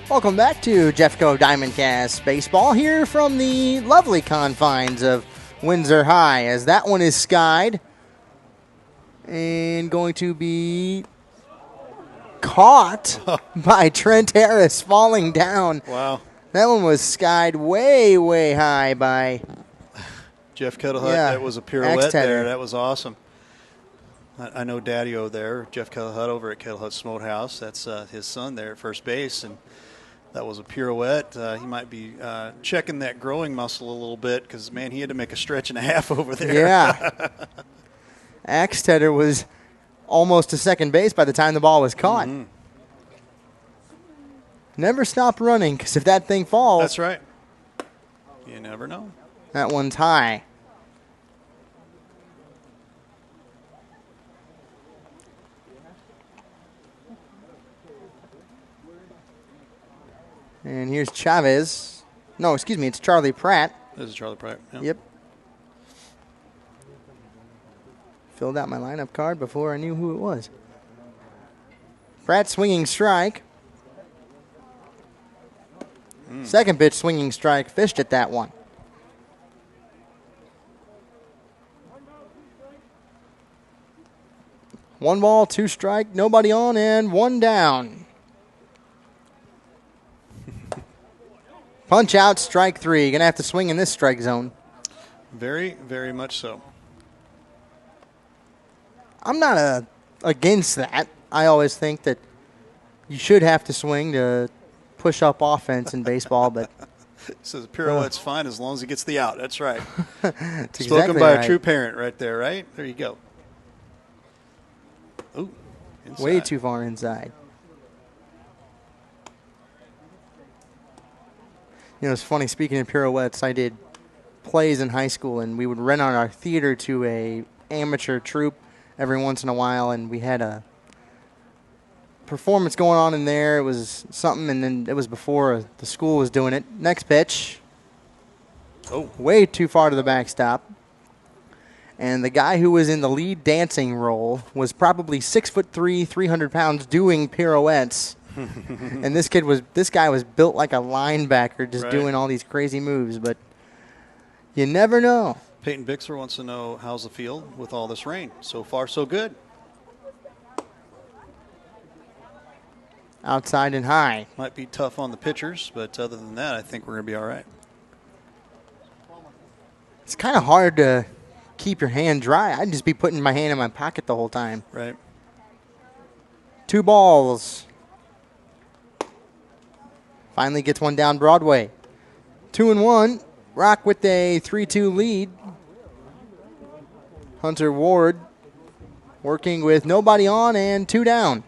Welcome back to Jeffco Diamondcast Baseball here from the lovely confines of Windsor High, as that one is skied and going to be caught by Trent Harris falling down. Wow. That one was skied way, way high by Jeff Kettlehut. Yeah, That was a pirouette X-Tedder. there. That was awesome. I know Daddy-O there, Jeff Kettlehut over at Kettlehut Smokehouse. That's his son there at first base, and that was a pirouette. He might be checking that growing muscle a little bit because, man, he had to make a stretch and a half over there. Yeah. X-Tedder was almost to second base by the time the ball was caught. Mm-hmm. Never stop running, because if that thing falls, That's right. You never know. that one's high. And here's Chavez. No, excuse me, it's Charlie Pratt. This is Charlie Pratt. Yep. Filled out my lineup card before I knew who it was. Pratt swinging strike. Second pitch swinging strike. Fished at that one. One ball, two strike, nobody on, and one down. Punch out, strike three. Going to have to swing in this strike zone. Very, very much so. I'm not against that. I always think that you should have to swing to push up offense in baseball, but So the pirouette's fine as long as he gets the out. That's right. it's Spoken exactly by right. a true parent right there, right? There you go. Ooh, inside. Way too far inside. You know, it's funny, speaking of pirouettes, I did plays in high school, and we would rent out our theater to a amateur troupe every once in a while, and we had a performance going on in there. It was something, and then it was before the school was doing it. Next pitch. Oh. Way too far to the backstop. And the guy who was in the lead dancing role was probably 6'3", 300 pounds, doing pirouettes. And this guy was built like a linebacker, just Right. doing all these crazy moves. But you never know. Peyton Bixler wants to know, how's the field with all this rain? So far, so good. Outside and high. Might be tough on the pitchers, but other than that, I think we're going to be all right. It's kind of hard to keep your hand dry. I'd just be putting my hand in my pocket the whole time. Right. 2 balls. Finally gets one down Broadway. 2-1. Rock with a 3-2 lead. Hunter Ward working with nobody on and 2 down.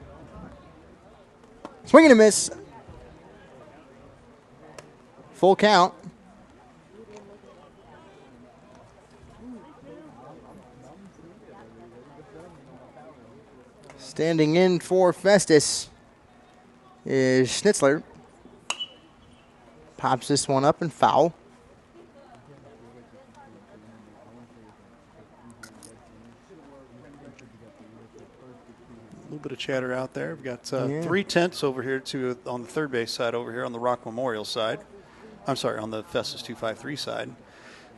Swing and a miss. Full count. Standing in for Festus is Schnitzler. Pops this one up and foul. A little bit of chatter out there. We've got 3 tenths over here on the third base side over here on the Rock Memorial side. I'm sorry, on the Festus 253 side.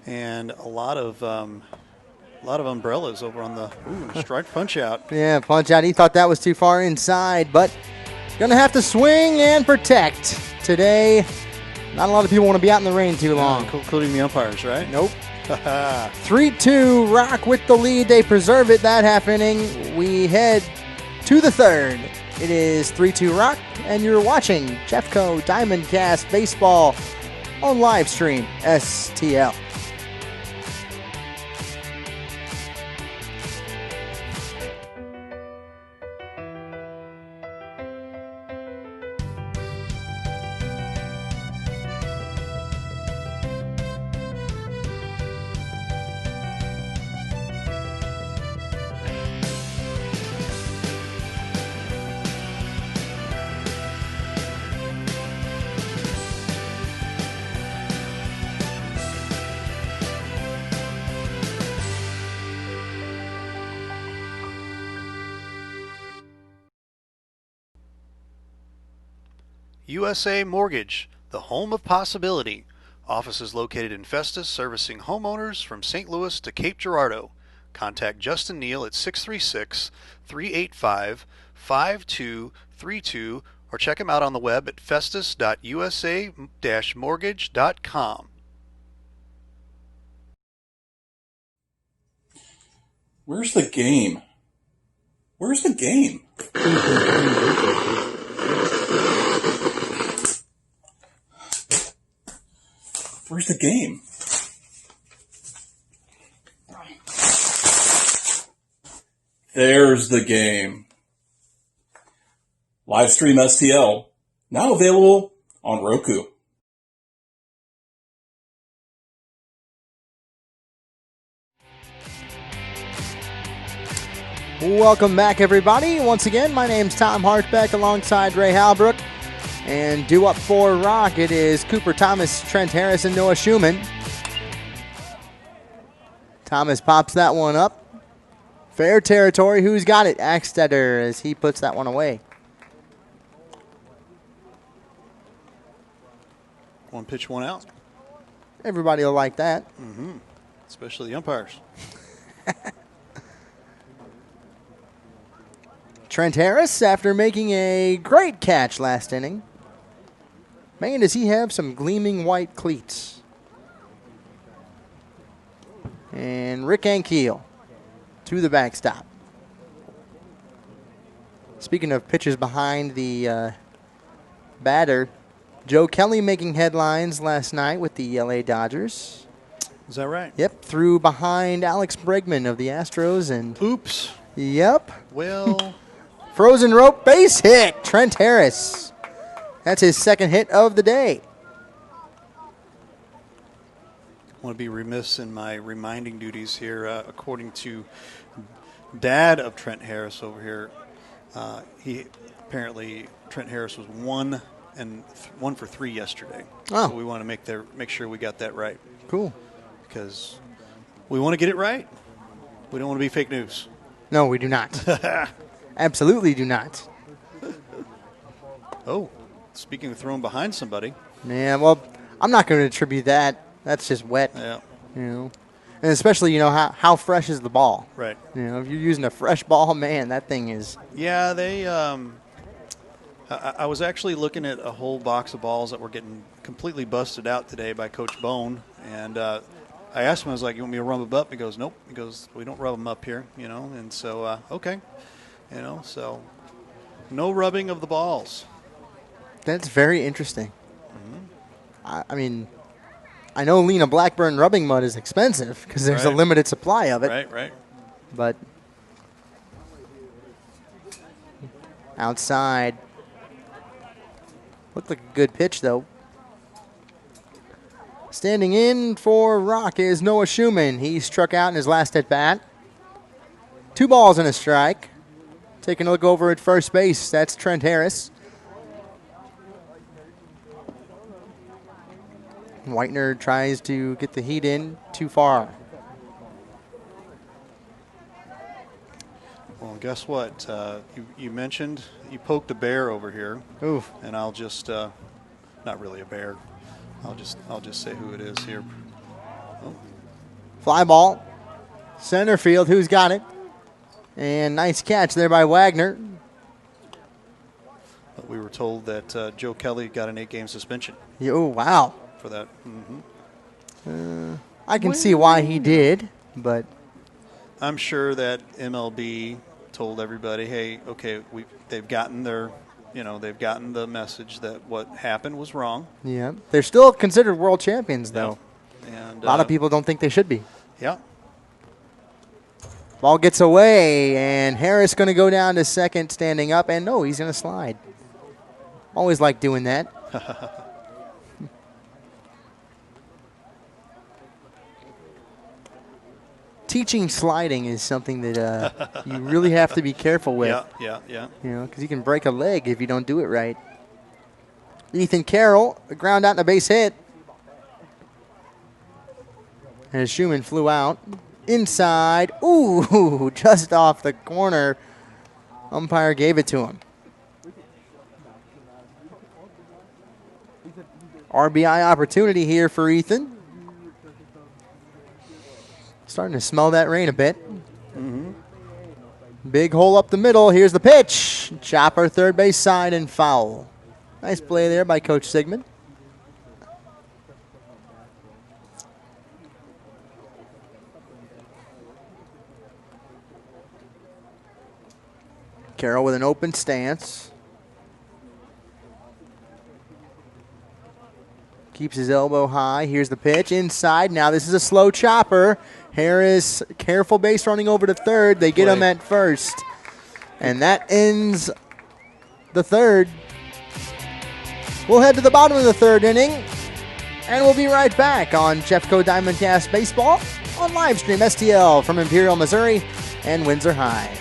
And a lot of umbrellas over on the strike punch out. Yeah, punch out. He thought that was too far inside, but going to have to swing and protect today. Not a lot of people want to be out in the rain too long. Including the umpires, right? Nope. 3-2, Rock with the lead. They preserve it that half inning. We head to the third. It is 3-2 Rock, and you're watching Jeffco Diamondcast Baseball on live stream STL. USA Mortgage, the home of possibility. Offices located in Festus, servicing homeowners from St. Louis to Cape Girardeau. Contact Justin Neal at 636-385-5232 or check him out on the web at festus.usa-mortgage.com. Where's the game? Where's the game? Where's the game? There's the game. Livestream STL, now available on Roku. Welcome back, everybody. Once again, my name's Tom Hartbeck alongside Ray Halbrook. And due up for Rock, it is Cooper Thomas, Trent Harris, and Noah Schumann. Thomas pops that one up. Fair territory. Who's got it? Axtetter as he puts that one away. One pitch, one out. Everybody will like that. Mm-hmm. Especially the umpires. Trent Harris, after making a great catch last inning. Man, does he have some gleaming white cleats. And Rick Ankiel to the backstop. Speaking of pitches behind the batter, Joe Kelly making headlines last night with the LA Dodgers. Is that right? Yep, threw behind Alex Bregman of the Astros. And oops. Yep. Well. Frozen rope base hit, Trent Harris. That's his second hit of the day. I want to be remiss in my reminding duties here. According to Dad of Trent Harris over here, Trent Harris was 1 for 3 yesterday. Oh. So we want to make sure we got that right. Cool. Because we want to get it right. We don't want to be fake news. No, we do not. Absolutely do not. Oh, speaking of throwing behind somebody. Yeah, well, I'm not going to attribute that. That's just wet. Yeah. You know, and especially, how fresh is the ball? Right. If you're using a fresh ball, man, that thing is. Yeah, they. I was actually looking at a whole box of balls that were getting completely busted out today by Coach Bone, and I asked him, I was like, "You want me to rub them up?" He goes, "Nope." He goes, "We don't rub them up here," And so, okay, so no rubbing of the balls. That's very interesting. Mm-hmm. I mean, I know Lena Blackburn rubbing mud is expensive because there's a limited supply of it. Right. But outside, looked like a good pitch though. Standing in for Rock is Noah Schumann. He struck out in his last at bat. 2 balls and a strike. Taking a look over at first base, that's Trent Harris. Whitener tries to get the heat in too far. Well, guess what? You mentioned you poked a bear over here. Oof. And I'll just, not really a bear. I'll just say who it is here. Oh. Fly ball. Center field. Who's got it? And nice catch there by Wagner. But we were told that Joe Kelly got an 8-game suspension. Oh, wow. For that. Mm-hmm. I can see why he did, but I'm sure that MLB told everybody, hey, okay, they've gotten they've gotten the message that what happened was wrong. Yeah. They're still considered world champions, though. And a lot of people don't think they should be. Yeah. Ball gets away, and Harris going to go down to second standing up, and no, he's going to slide. Always like doing that. Teaching sliding is something that you really have to be careful with. Yeah. You know, because you can break a leg if you don't do it right. Ethan Carroll, a ground out and a base hit. And Schumann flew out. Inside. Ooh, just off the corner. Umpire gave it to him. RBI opportunity here for Ethan. Starting to smell that rain a bit. Mm-hmm. Big hole up the middle. Here's the pitch. Chopper, third base side, and foul. Nice play there by Coach Sigmund. Carroll with an open stance. Keeps his elbow high. Here's the pitch. Inside. Now this is a slow chopper. Harris, careful base running over to third. They get him at first. And that ends the third. We'll head to the bottom of the third inning. And we'll be right back on Jeffco Diamondcast Baseball on Livestream STL from Imperial, Missouri and Windsor High.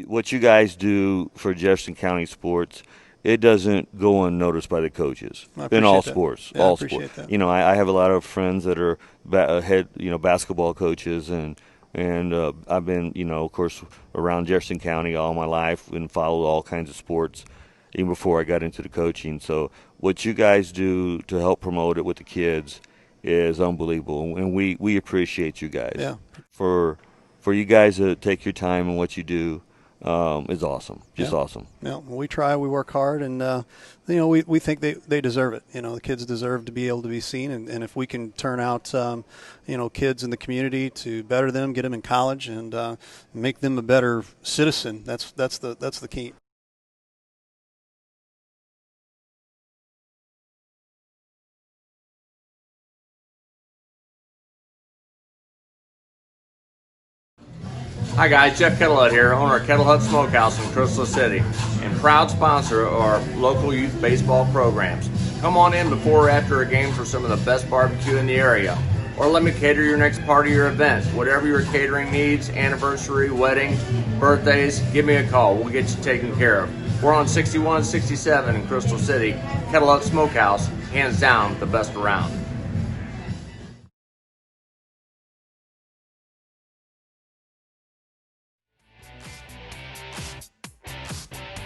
What you guys do for Jefferson County sports, it doesn't go unnoticed by the coaches in all sports. Yeah, all I appreciate sports. that. You know, I have a lot of friends that are basketball coaches, and I've been, of course, around Jefferson County all my life and followed all kinds of sports even before I got into the coaching. So what you guys do to help promote it with the kids is unbelievable, and we appreciate you guys. Yeah. For you guys to take your time and what you do is awesome. Just awesome. Yeah, well, we try, we work hard, and we think they deserve it. The kids deserve to be able to be seen, and if we can turn out kids in the community to better them, get them in college, and make them a better citizen, that's the key. Hi guys, Jeff Kettle Hut here, owner of Kettle Hut Smokehouse in Crystal City, and proud sponsor of our local youth baseball programs. Come on in before or after a game for some of the best barbecue in the area, or let me cater your next party or event. Whatever your catering needs, anniversary, wedding, birthdays, give me a call. We'll get you taken care of. We're on 6167 in Crystal City. Kettle Hut Smokehouse, hands down the best around.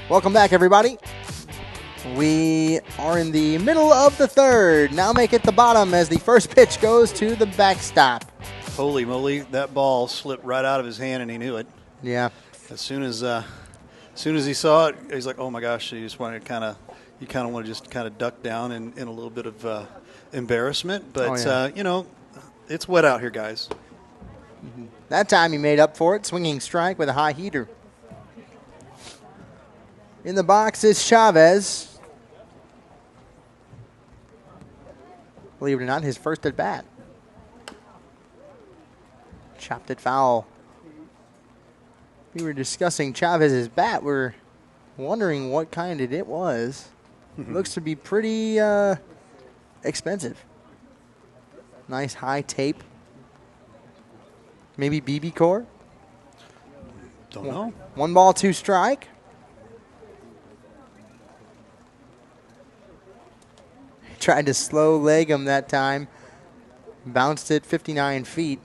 Welcome back, everybody. We are in the middle of the third. Now make it the bottom as the first pitch goes to the backstop. Holy moly, that ball slipped right out of his hand, and he knew it. Yeah. As soon as he saw it, he's like, "Oh my gosh!" You just want to want to just kind of duck down in a little bit of embarrassment. But it's wet out here, guys. Mm-hmm. That time he made up for it, swinging strike with a high heater. In the box is Chavez. Believe it or not, his first at bat. Chopped it foul. We were discussing Chavez's bat. We're wondering what kind it was. Looks to be pretty expensive. Nice high tape. Maybe BB core? Don't know. 1 ball, 2 strike. Tried to slow leg him that time. Bounced it 59 feet.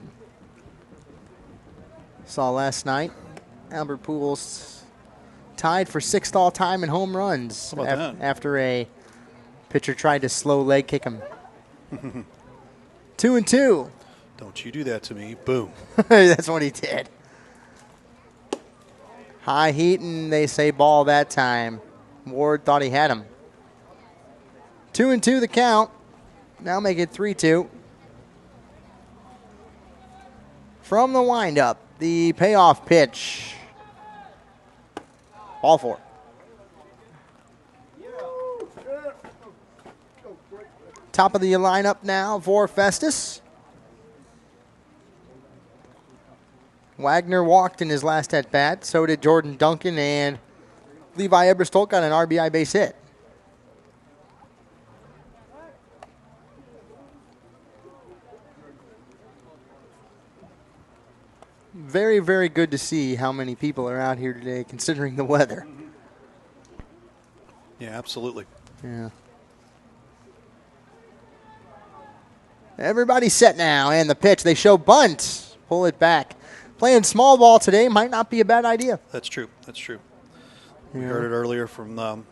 Saw last night. Albert Pujols tied for 6th all-time in home runs after a pitcher tried to slow leg kick him. 2-2. Don't you do that to me. Boom. That's what he did. High heat, and they say ball that time. Ward thought he had him. 2-2 the count. Now make it 3-2. From the windup, the payoff pitch. Ball 4. Top of the lineup now for Festus. Wagner walked in his last at-bat. So did Jordan Duncan, and Levi Eberstolk got an RBI base hit. Very, very good to see how many people are out here today considering the weather. Yeah, absolutely. Yeah. Everybody's set now, and the pitch. They show bunt. Pull it back. Playing small ball today might not be a bad idea. That's true. That's true. We heard it earlier from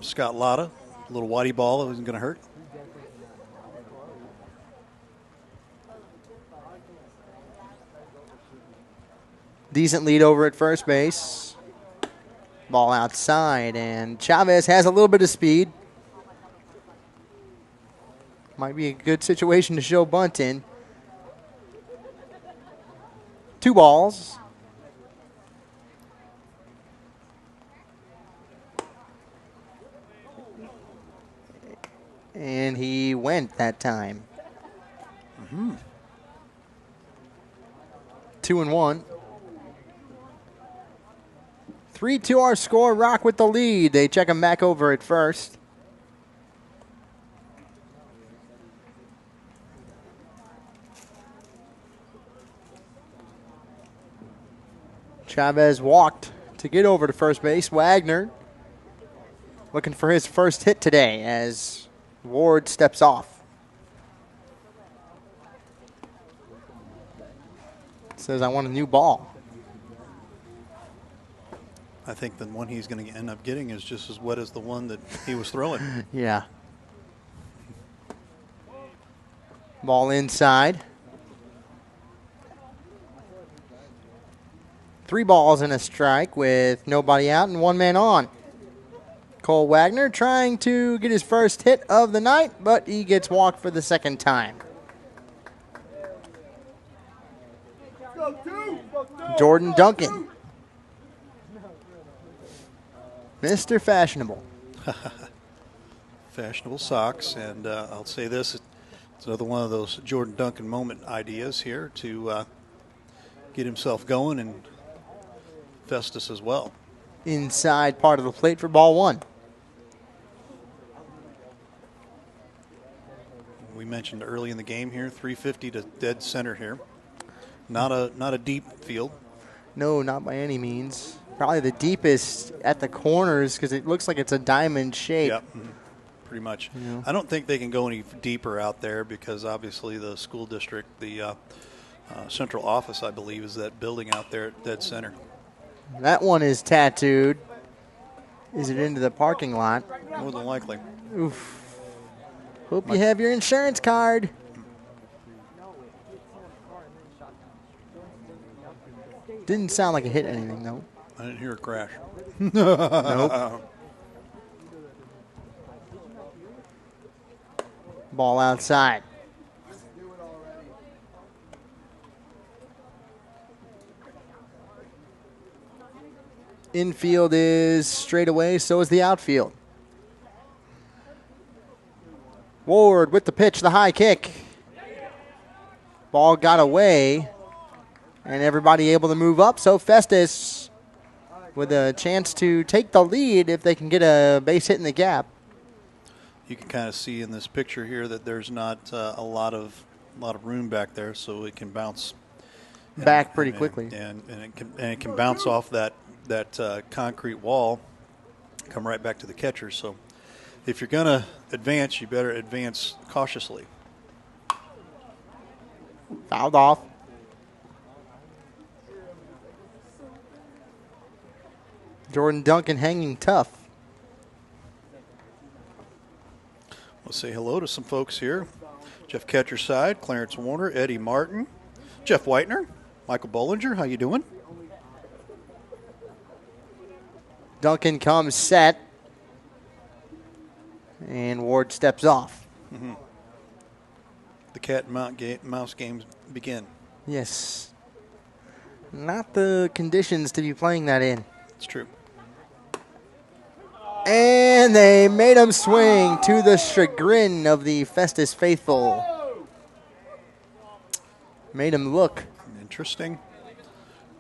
Scott Lotta. A little whitey ball that wasn't going to hurt. Decent lead over at first base. Ball outside, and Chavez has a little bit of speed. Might be a good situation to show bunt in. 2 balls. And he went that time. 2-1. 3-2 our score. Rock with the lead. They check him back over at first. Chavez walked to get over to first base. Wagner looking for his first hit today as Ward steps off. Says, I want a new ball. I think the one he's going to end up getting is just as wet as the one that he was throwing. Yeah. Ball inside. 3 balls and a strike with nobody out and 1 man on. Cole Wagner trying to get his first hit of the night, but he gets walked for the second time. Jordan Duncan. Mr. Fashionable. Fashionable socks, and I'll say this, it's another one of those Jordan Duncan moment ideas here to get himself going, and Festus as well. Inside part of the plate for ball 1. We mentioned early in the game here, 350 to dead center here. Not a deep field. No, not by any means. Probably the deepest at the corners because it looks like it's a diamond shape. Yep, pretty much. Yeah. I don't think they can go any deeper out there because obviously the school district, the central office, I believe, is that building out there at dead center. That one is tattooed. Is it into the parking lot? More than likely. Oof. Hope you have your insurance card. Didn't sound like it hit anything, though. I didn't hear a crash. Nope. Ball outside. Infield is straight away, so is the outfield. Ward with the pitch, the high kick. Ball got away, and everybody able to move up. So Festus with a chance to take the lead if they can get a base hit in the gap. You can kind of see in this picture here that there's not a lot of room back there, so it can bounce back pretty quickly, and it can bounce off that concrete wall, come right back to the catcher. So if you're going to advance, you better advance cautiously. Fouled off. Jordan Duncan hanging tough. We'll say hello to some folks here. Jeff Ketcher's side, Clarence Warner, Eddie Martin, Jeff Whitener, Michael Bollinger. How you doing? Duncan comes set, and Ward steps off. The cat and mouse games begin. Yes. Not the conditions to be playing that in. It's true. And they made him swing to the chagrin of the Festus faithful. Made him look. Interesting.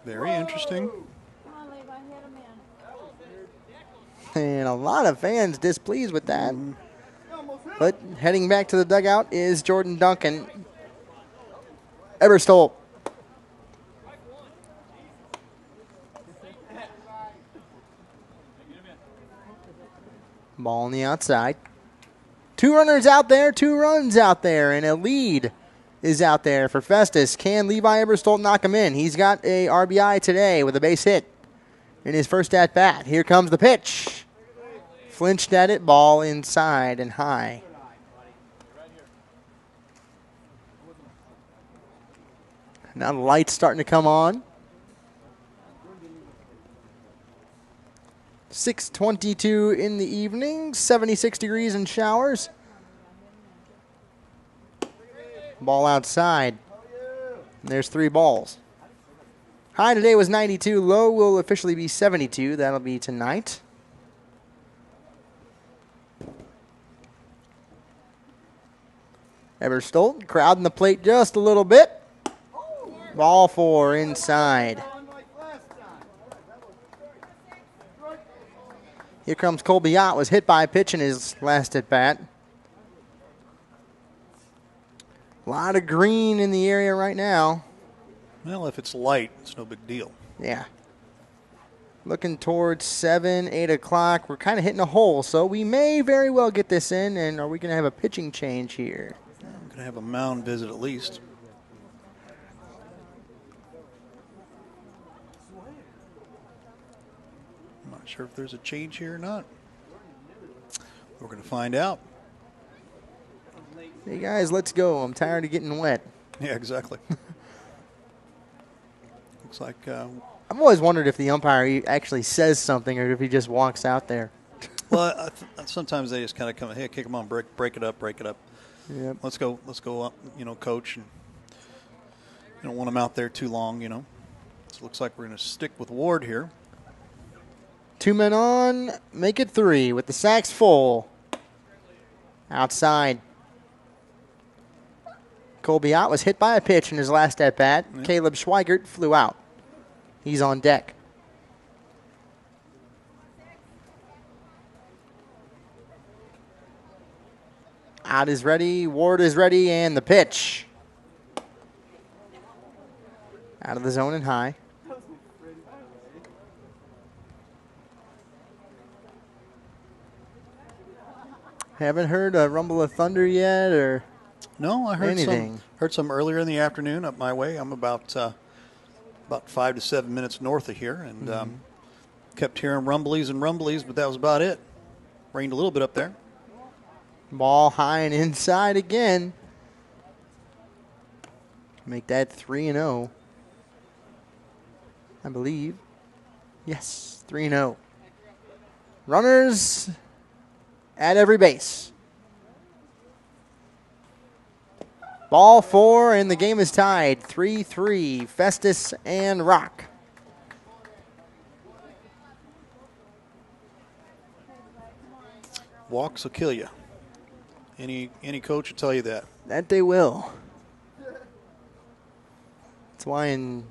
Very interesting. And a lot of fans displeased with that. But heading back to the dugout is Jordan Duncan. Eberstol. Ball on the outside. 2 runners out there, 2 runs out there, and a lead is out there for Festus. Can Levi Eberstol knock him in? He's got a RBI today with a base hit in his first at-bat. Here comes the pitch. Flinched at it, ball inside and high. Now the light's starting to come on. 6:22 in the evening, 76 degrees and showers. Ball outside. And there's 3 balls. High today was 92. Low will officially be 72. That'll be tonight. Eberstol crowding the plate just a little bit. Ball 4 inside. Here comes Colby Ott. Was hit by a pitch in his last at bat. A lot of green in the area right now. Well, if it's light, it's no big deal. Yeah. Looking towards 7, 8 o'clock. We're kind of hitting a hole, so we may very well get this in. And are we going to have a pitching change here? I'm going to have a mound visit at least. I'm not sure if there's a change here or not. We're going to find out. Hey, guys, let's go. I'm tired of getting wet. Yeah, exactly. Looks like... I've always wondered if the umpire actually says something or if he just walks out there. Well, sometimes they just kind of come, hey, kick them on, break it up. Yep. Let's go up, coach. And you don't want them out there too long, So it looks like we're going to stick with Ward here. 2 men on, make it 3 with the sacks full. Outside. Colby Ott was hit by a pitch in his last at-bat. Yep. Caleb Schweigert flew out. He's on deck. Ott is ready, Ward is ready, and the pitch. Out of the zone and high. Haven't heard a rumble of thunder yet, or no? I heard anything. Heard some earlier in the afternoon up my way. I'm about 5 to 7 minutes north of here, and kept hearing rumblies, but that was about it. Rained a little bit up there. Ball high and inside again. Make that 3-0. I believe. Yes, 3-0. Runners at every base. Ball 4, and the game is tied. 3-3, Festus and Rock. Walks will kill you. Any coach will tell you that. That they will. That's why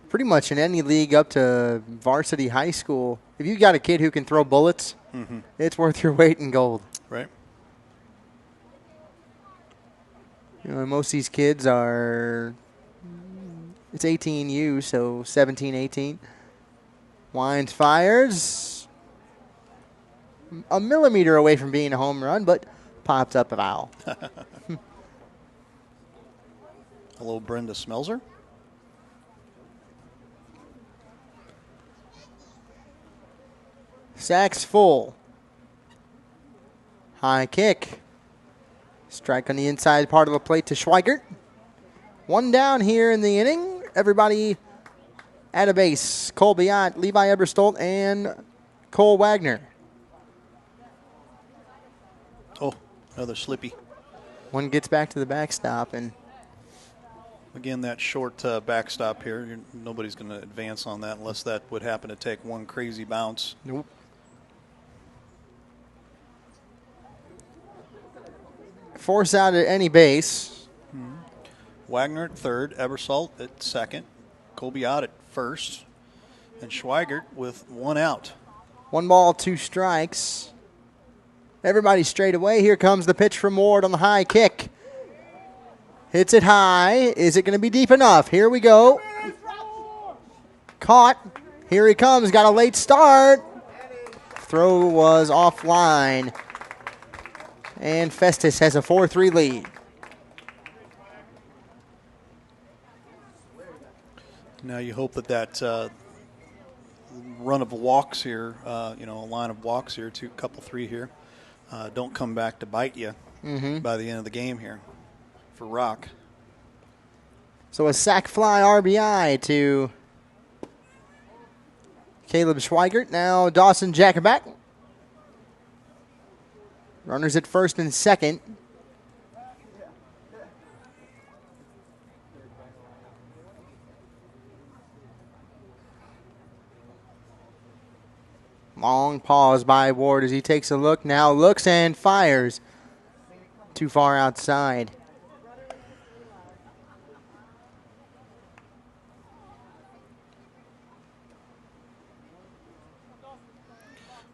pretty much in any league up to varsity high school, if you got a kid who can throw bullets, it's worth your weight in gold. Right. Most of these kids are, it's 18U, so 17, 18. Winds, fires. A millimeter away from being a home run, but pops up a foul. Hello, Brenda Smelzer. Sacks full. High kick. Strike on the inside part of the plate to Schweigert. 1 down here in the inning. Everybody at a base. Colby Ott, Levi Eberstol, and Cole Wagner. Oh, another slippy. One gets back to the backstop, and again, that short backstop here, nobody's going to advance on that unless that would happen to take one crazy bounce. Nope. Force out at any base. Wagner at third, Ebersol at second, Colby out at first, and Schweigert with one out. 1 ball, 2 strikes. Everybody straight away. Here comes the pitch from Ward on the high kick. Hits it high. Is it going to be deep enough? Here we go. Caught. Here he comes. Got a late start. Throw was offline. And Festus has a 4-3 lead. Now you hope that run of walks here, a line of walks here, couple three here, don't come back to bite you by the end of the game here for Rock. So a sac fly RBI to Caleb Schweigert. Now Dawson Jacobak. Runners at first and second. Long pause by Ward as he takes a look. Now looks and fires. Too far outside.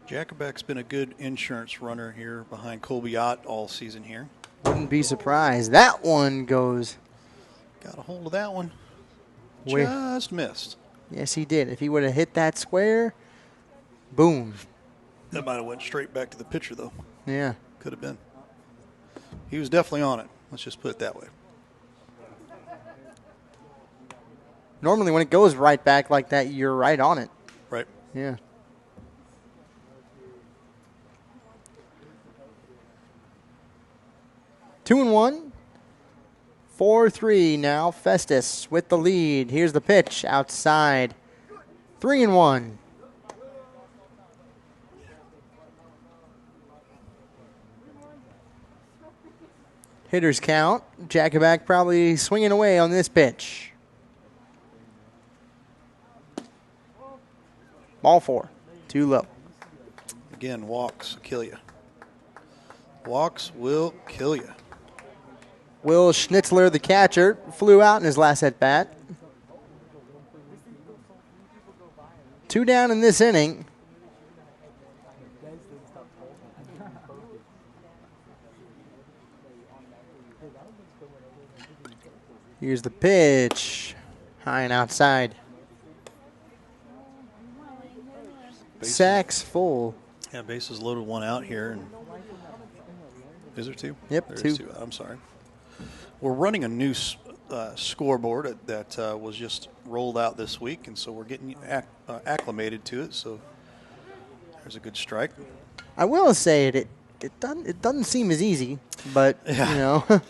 Jacobek's been a good insurance runner here behind Colby Ott all season here. Wouldn't be surprised. That one goes. Got a hold of that one. Where? Just missed. Yes, he did. If he would have hit that square, boom. That might have went straight back to the pitcher, though. Yeah. Could have been. He was definitely on it. Let's just put it that way. Normally when it goes right back like that, you're right on it. Right. Yeah. Two and one. 4-3 now. Festus with the lead. Here's the pitch outside. 3-1. Hitters count. Jacobak probably swinging away on this pitch. Ball 4. Too low. Again, walks will kill you. Walks will kill you. Will Schnitzler, the catcher, flew out in his last at-bat. 2 down in this inning. Here's the pitch. High and outside. Sacks full. Yeah, bases loaded, one out here. And is there two? Yep, There's two. I'm sorry. We're running a new scoreboard that was just rolled out this week, and so we're getting acclimated to it. So there's a good strike. I will say it doesn't seem as easy, but Yeah. you know.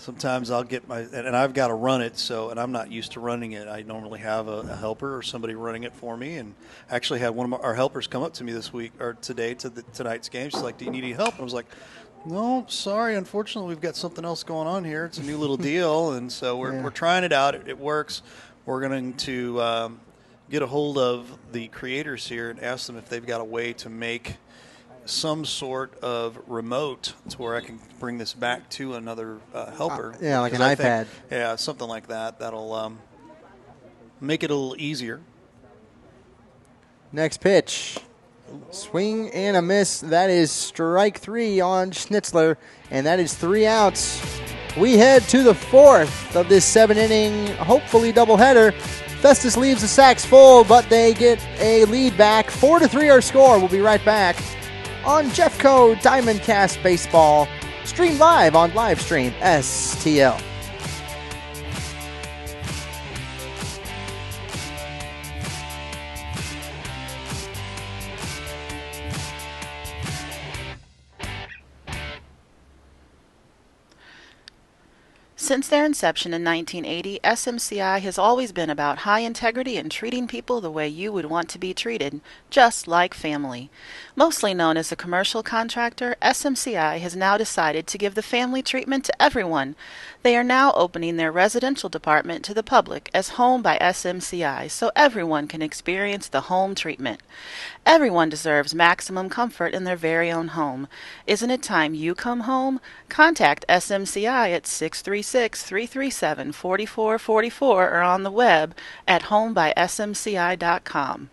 Sometimes I'll get and I've got to run it, and I'm not used to running it. I normally have a helper or somebody running it for me, and I actually had one of our helpers come up to me this week or today to tonight's game. She's like, "Do you need any help?" And I was like, "No, sorry. Unfortunately, we've got something else going on here. It's a new little deal, and so we're trying it out. It works. We're going to get a hold of the creators here and ask them if they've got a way to make some sort of remote to where I can bring this back to another helper. Yeah, like an Because I iPad. think, yeah, something like that. That'll make it a little easier. Next pitch. Swing and a miss. That is strike 3 on Schnitzler, and that is 3 outs. We head to the 4th of this 7-inning, hopefully doubleheader. Festus leaves the sacks full, but they get a lead back. 4-3 our score. We'll be right back on Jeffco Diamondcast Baseball, streamed live on Livestream STL. Since their inception in 1980, SMCI has always been about high integrity and treating people the way you would want to be treated, just like family. Mostly known as a commercial contractor, SMCI has now decided to give the family treatment to everyone. They are now opening their residential department to the public as Home by SMCI so everyone can experience the home treatment. Everyone deserves maximum comfort in their very own home. Isn't it time you come home? Contact SMCI at 636-337-4444 or on the web at homebysmci.com.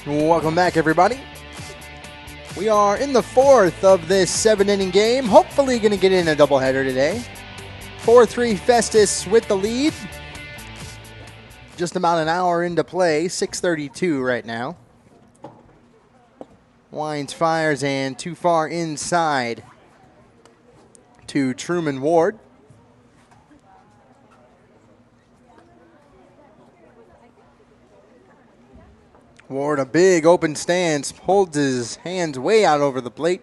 Welcome back, everybody. We are in the fourth of this 7-inning game. Hopefully going to get in a doubleheader today. 4-3 Festus with the lead. Just about an hour into play. 6:32 right now. Wines fires and too far inside to Truman Ward. Ward, a big open stance, holds his hands way out over the plate.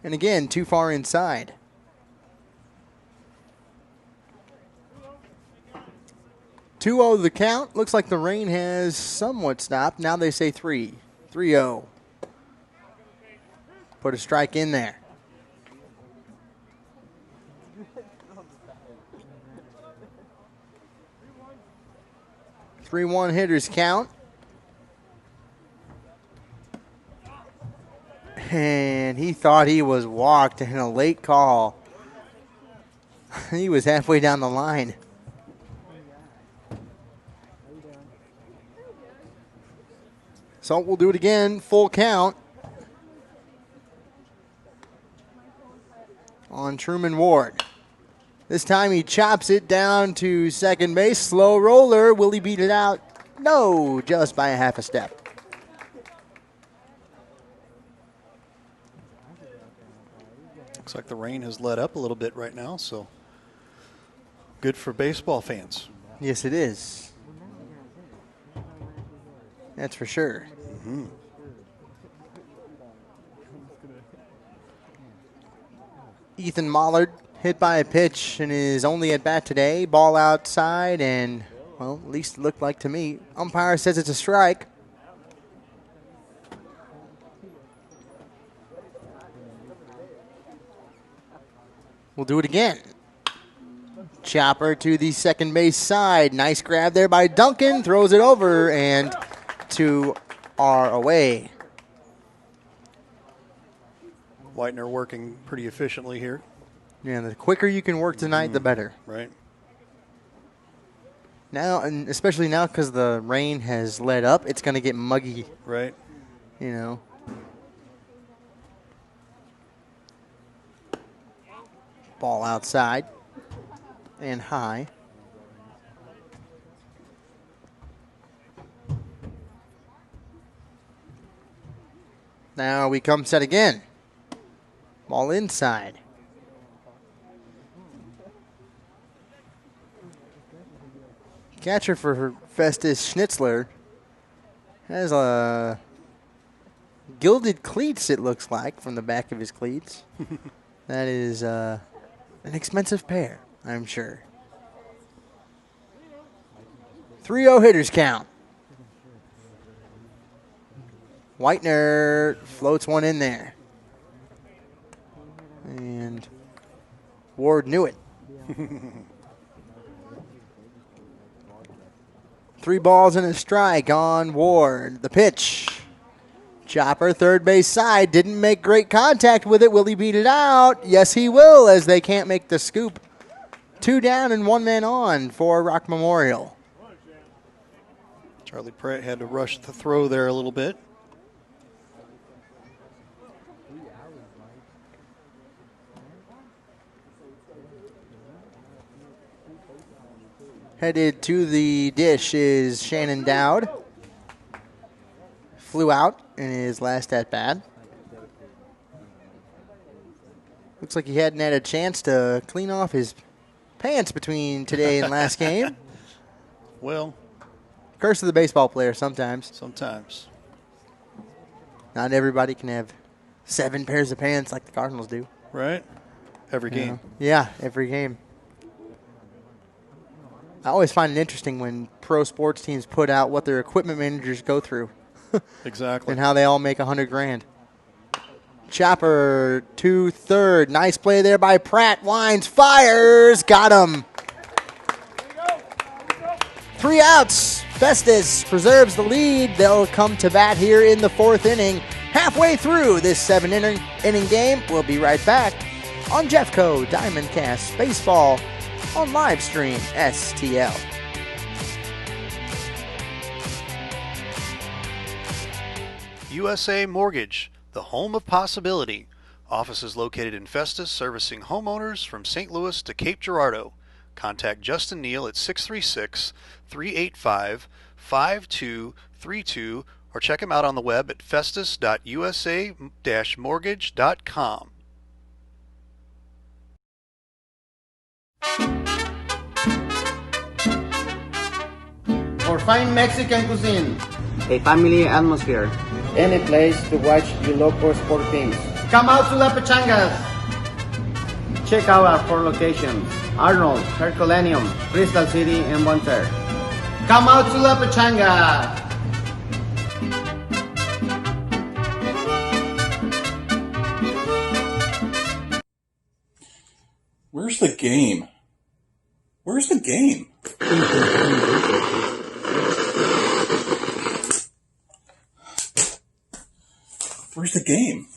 And again, too far inside. "2-0 the count. Looks like the rain has somewhat stopped. Now they say 3-0. Put a strike in there. "3-1 hitters count. And he thought he was walked in a late call. He was halfway down the line. So we'll do it again. Full count on Truman Ward. This time he chops it down to second base. Slow roller. Will he beat it out? No, just by a half a step. Looks like the rain has let up a little bit right now, so good for baseball fans. Yes, it is. That's for sure. Mm-hmm. Ethan Mollard hit by a pitch in his only at bat today. Ball outside, and, well, at least it looked like to me. Umpire says it's a strike. We'll do it again. Chopper to the second base side. Nice grab there by Duncan. Throws it over and to our away. Whitener working pretty efficiently here. Yeah, the quicker you can work tonight, the better. Right. Now, and especially now because the rain has let up, it's going to get muggy. Right. You know. Ball outside and high. Now we come set again. Ball inside. Catcher for Festus Schnitzler has a gilded cleats, it looks like, from the back of his cleats. That is an expensive pair, I'm sure. 3-0 hitters count. Whitener floats one in there. And Ward knew it. 3 balls and a strike on Ward. The pitch. Chopper, third base side, didn't make great contact with it. Will he beat it out? Yes, he will, as they can't make the scoop 2 down and 1 man on for Rock Memorial. Charlie Pratt had to rush the throw there a little bit. Headed to the dish is Shannon Dowd. Flew out in his last at-bat. Looks like he hadn't had a chance to clean off his pants between today and last game. Well, curse of the baseball player sometimes. Sometimes. Not everybody can have 7 pairs of pants like the Cardinals do. Right? Every game. Yeah, every game. I always find it interesting when pro sports teams put out what their equipment managers go through. Exactly. And how they all make $100,000. Chopper to third. Nice play there by Pratt. Wines, fires. Got him. 3 outs. Festus preserves the lead. They'll come to bat here in the 4th inning. Halfway through this 7-inning game. We'll be right back on Jeffco Diamondcast Baseball on Livestream STL. USA Mortgage, the home of possibility. Offices located in Festus, servicing homeowners from St. Louis to Cape Girardeau. Contact Justin Neal at 636-385-5232 or check him out on the web at festus.usa-mortgage.com. For fine Mexican cuisine, A family atmosphere. any place to watch your local sport teams. Come out to La Pechangas. Check out our 4 locations: Arnold, Herculaneum, Crystal City, and Bonter. Come out to La Pechanga. Where's the game? Where's the game? Where's the game?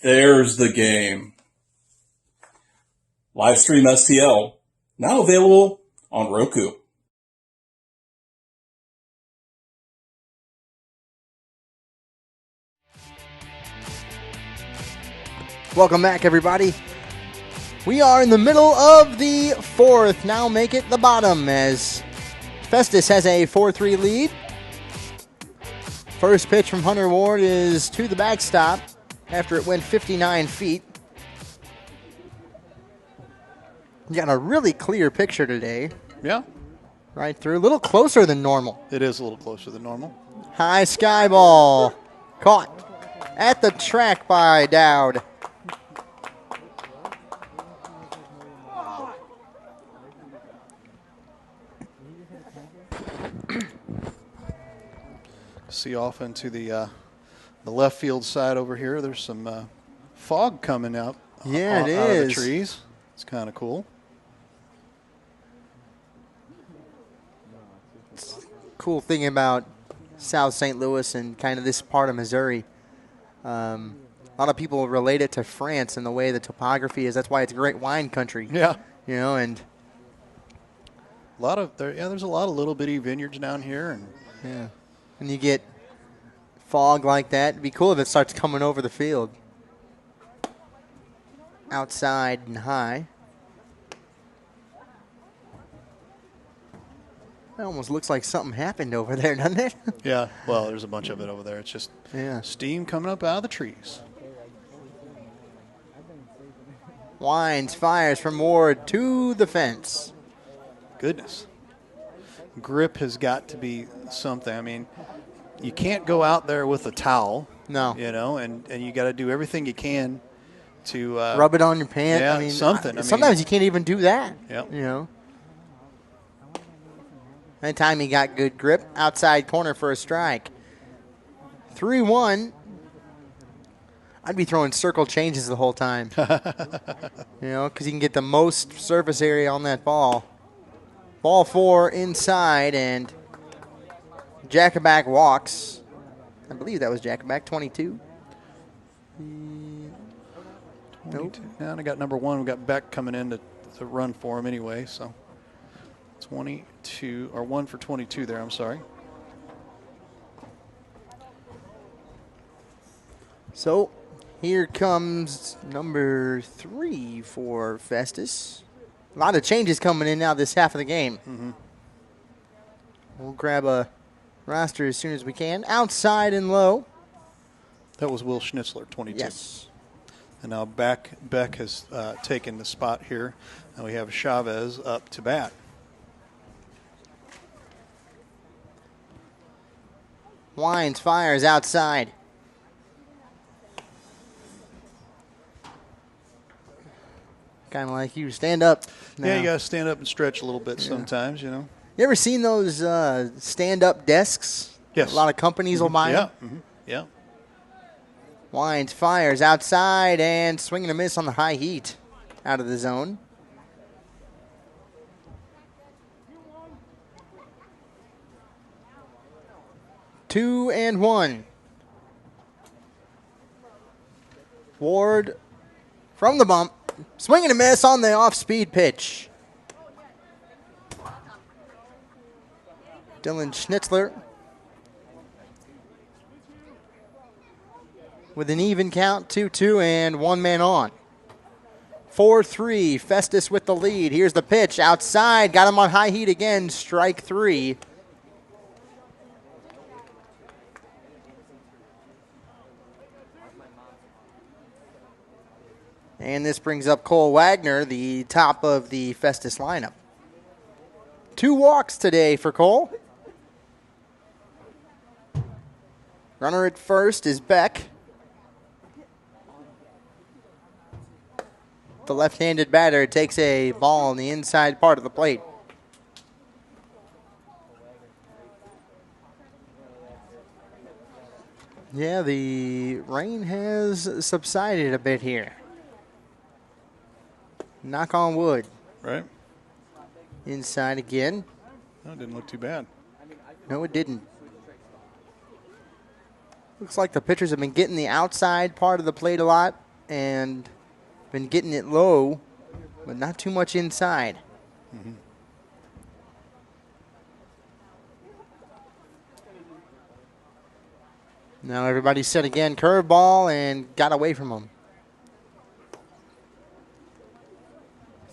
There's the game. Livestream STL, now available on Roku. Welcome back, everybody. We are in the middle of the 4th. Now make it the bottom as Festus has a 4-3 lead. First pitch from Hunter Ward is to the backstop after it went 59 feet. You got a really clear picture today. Yeah. Right through. A little closer than normal. It is a little closer than normal. High sky ball. Caught at the track by Dowd. See off into the left field side over here. There's some fog coming out. Yeah, it out is. of the trees. It's kind of cool. Cool thing about South St. Louis and kind of this part of Missouri. A lot of people relate it to France and the way the topography is. That's why it's great wine country. Yeah. You know, and there's a lot of little bitty vineyards down here, and yeah. And you get fog like that. It'd be cool if it starts coming over the field. Outside and high. It almost looks like something happened over there, doesn't it? Yeah, well, there's a bunch of it over there. It's just steam coming up out of the trees. Wines fires from Ward to the fence. Goodness. Grip has got to be something. I mean, you can't go out there with a towel. No. You know, and you got to do everything you can to rub it on your pants. Yeah, I mean, something. Sometimes you can't even do that. Yep. You know. That time he got good grip. Outside corner for a strike. 3-1. I'd be throwing circle changes the whole time. You know, because you can get the most surface area on that ball. Ball 4 inside, and Jackaback walks. I believe that was Jackaback, 22. 22. Now I got number 1. We got Beck coming in to run for him anyway. So 22 or 1 for 22 there. I'm sorry. So here comes number 3 for Festus. A lot of changes coming in now this half of the game. Mm-hmm. We'll grab a roster as soon as we can. Outside and low. That was Will Schnitzler, 22. Yes. And now Beck has taken the spot here. And we have Chavez up to bat. Wines fires outside. Kind of like you stand up. Now. Yeah, you got to stand up and stretch a little bit sometimes, you know. You ever seen those stand-up desks? Yes. A lot of companies will buy them. Yeah. Mm-hmm. Yeah. Wines fires outside and swinging a miss on the high heat out of the zone. Two and one. Ward from the bump. Swinging a miss on the off-speed pitch. Dylan Schnitzler with an even count, 2-2, and 1 man on. 4-3, Festus with the lead. Here's the pitch outside. Got him on high heat again, strike 3. And this brings up Cole Wagner, the top of the Festus lineup. 2 walks today for Cole. Runner at first is Beck. The left-handed batter takes a ball on the inside part of the plate. Yeah, the rain has subsided a bit here. Knock on wood. Right. Inside again. That didn't look too bad. No, it didn't. Looks like the pitchers have been getting the outside part of the plate a lot and been getting it low, but not too much inside. Mm-hmm. Now everybody's set again. Curveball and got away from him.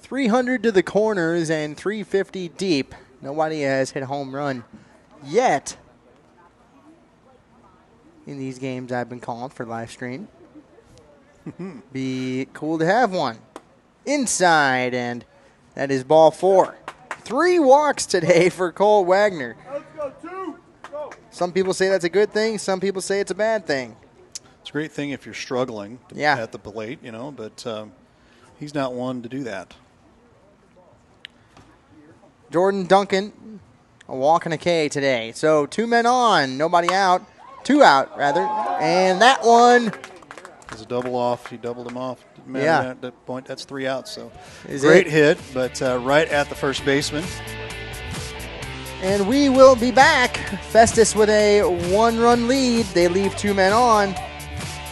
300 to the corners and 350 deep. Nobody has hit a home run yet in these games I've been calling for live stream. Be cool to have one. Inside, and that is ball 4. 3 walks today for Cole Wagner. Some people say that's a good thing. Some people say it's a bad thing. It's a great thing if you're struggling at the plate, you know, but he's not one to do that. Jordan Duncan, a walk and a K today. So 2 men on, nobody out. 2 out, rather. And that one is a double off. He doubled him off. Yeah. At that point, that's 3 outs. So is great hit, but right at the first baseman. And we will be back. Festus with a 1-run lead. They leave 2 men on.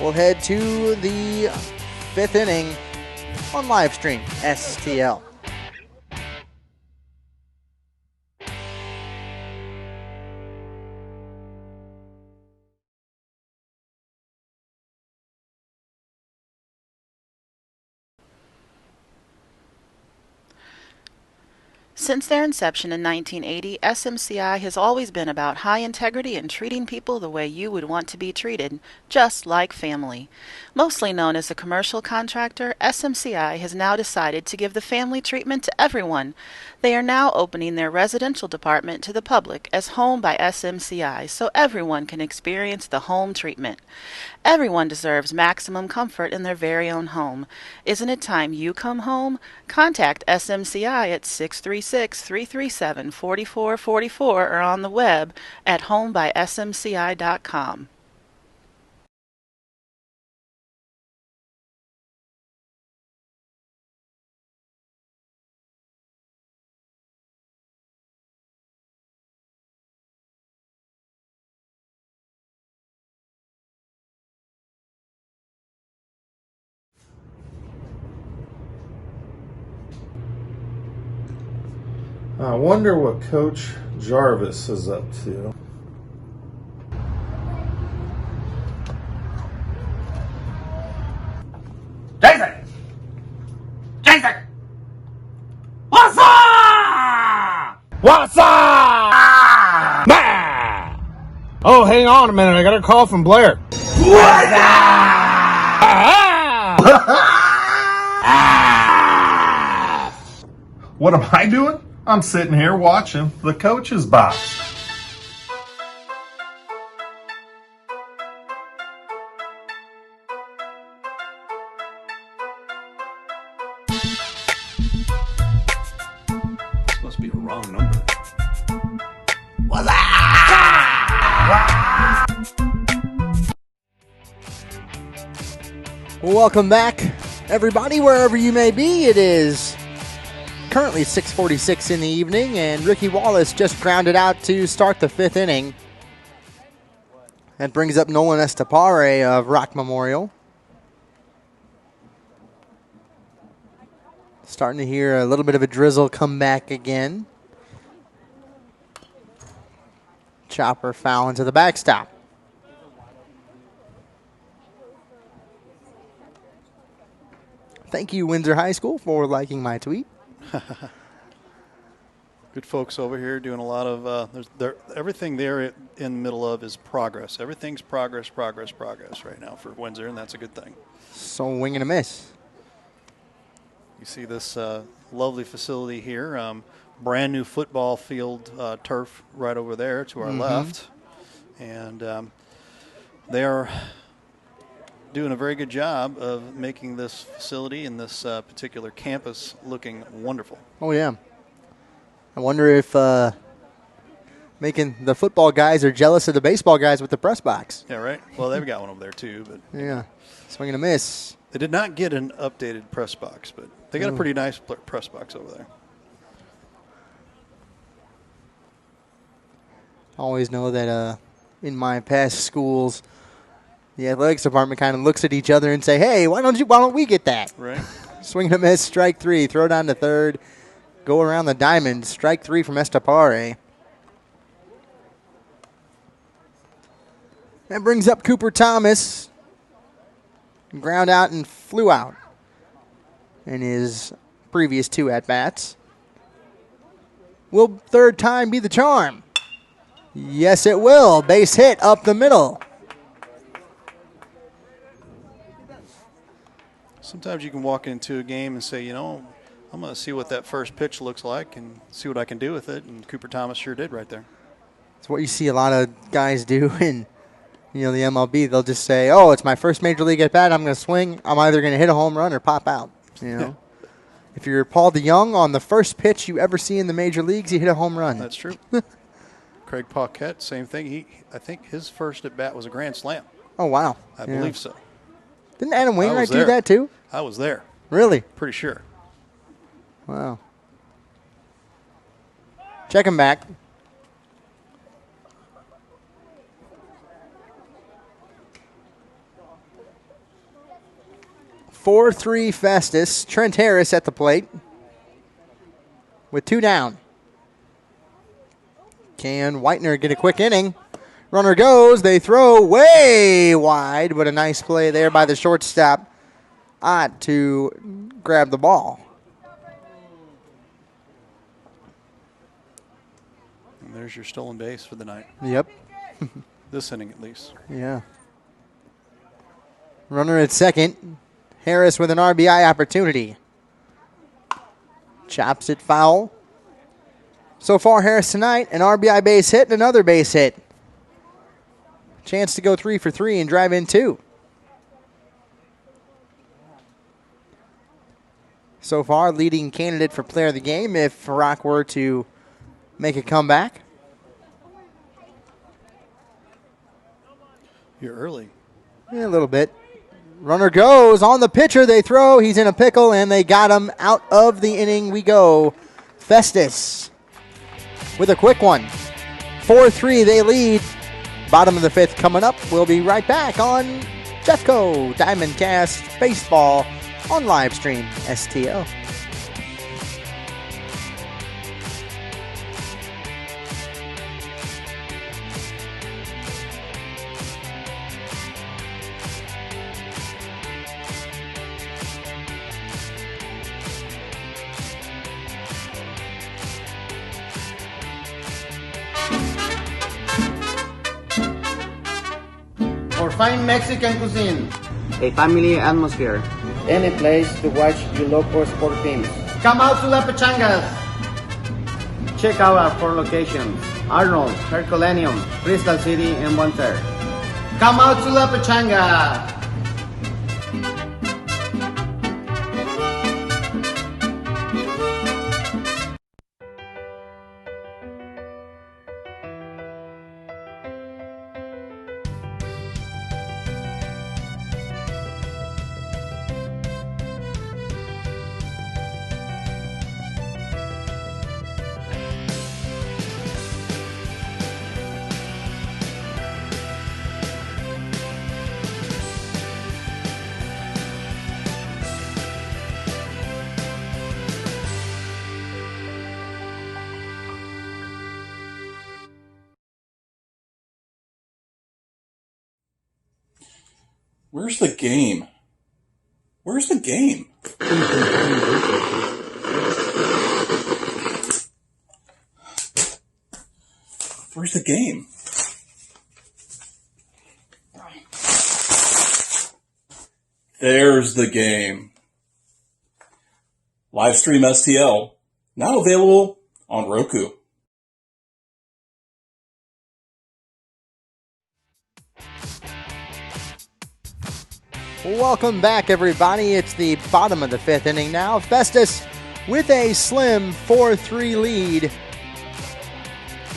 We'll head to the 5th inning on live stream, STL. Since their inception in 1980, SMCI has always been about high integrity and treating people the way you would want to be treated, just like family. Mostly known as a commercial contractor, SMCI has now decided to give the family treatment to everyone. They are now opening their residential department to the public as Home by SMCI so everyone can experience the home treatment. Everyone deserves maximum comfort in their very own home. Isn't it time you come home? Contact SMCI at 636-337-4444 or on the web at homebysmci.com. I wonder what Coach Jarvis is up to. Jason! Jason! What's up? What's up? Bah! Oh, hang on a minute. I got a call from Blair. What's up? What am I doing? I'm sitting here watching the coach's box. This must be a wrong number. What's up? Welcome back, everybody, wherever you may be. It is currently 6:46 in the evening, and Ricky Wallace just grounded out to start the 5th inning. That brings up Nolan Estepare of Rock Memorial. Starting to hear a little bit of a drizzle come back again. Chopper foul into the backstop. Thank you, Windsor High School, for liking my tweet. Good folks over here doing a lot of, everything they're in the middle of is progress. Everything's progress right now for Windsor, and that's a good thing. So wing and a miss. You see this lovely facility here, brand new football field turf right over there to our left. And they are doing a very good job of making this facility and this particular campus looking wonderful. Oh, yeah. I wonder if making the football guys are jealous of the baseball guys with the press box. Yeah, right? Well, they've got one over there, too. But yeah, swing and a miss. They did not get an updated press box, but they got a pretty nice press box over there. I always know that in my past schools, the athletics department kind of looks at each other and say, hey, why don't we get that? Right. Swing and a miss, strike 3, throw down to third, go around the diamond, strike 3 from Estepare. That brings up Cooper Thomas. Ground out and flew out in his previous 2 at-bats. Will third time be the charm? Yes, it will. Base hit up the middle. Sometimes you can walk into a game and say, you know, I'm going to see what that first pitch looks like and see what I can do with it. And Cooper Thomas sure did right there. It's what you see a lot of guys do in the MLB. They'll just say, oh, it's my first major league at bat. I'm going to swing. I'm either going to hit a home run or pop out. If you're Paul DeYoung, on the first pitch you ever see in the major leagues, you hit a home run. That's true. Craig Paquette, same thing. I think his first at bat was a grand slam. Oh, wow. I believe so. Didn't Adam Wainwright do that too? I was there. Really? Pretty sure. Wow. Check him back. (4-3) Festus. Trent Harris at the plate with 2 down. Can Whitener get a quick inning? Runner goes. They throw way wide, but a nice play there by the shortstop Ott to grab the ball. And there's your stolen base for the night. Yep. This inning at least. Yeah. Runner at second. Harris with an RBI opportunity. Chops it foul. So far, Harris tonight, an RBI base hit and another base hit. Chance to go 3 for 3 and drive in 2. So far, leading candidate for player of the game if Rock were to make a comeback. You're early. Yeah, a little bit. Runner goes on the pitcher. They throw. He's in a pickle, and they got him out of the inning. We go. Festus with a quick one. 4-3, they lead. Bottom of the 5th coming up. We'll be right back on Jeffco Diamondcast Baseball on live stream STL. fine Mexican cuisine. A family atmosphere. Any place to watch your local sport teams. Come out to La Pachangas. Check out our 4 locations: Arnold, Herculaneum, Crystal City, and Bonter. Come out to La Pachanga. Where's the game? Where's the game? Where's the game? There's the game. Livestream STL, now available on Roku. Welcome back, everybody. It's the bottom of the 5th inning now. Festus with a slim 4-3 lead.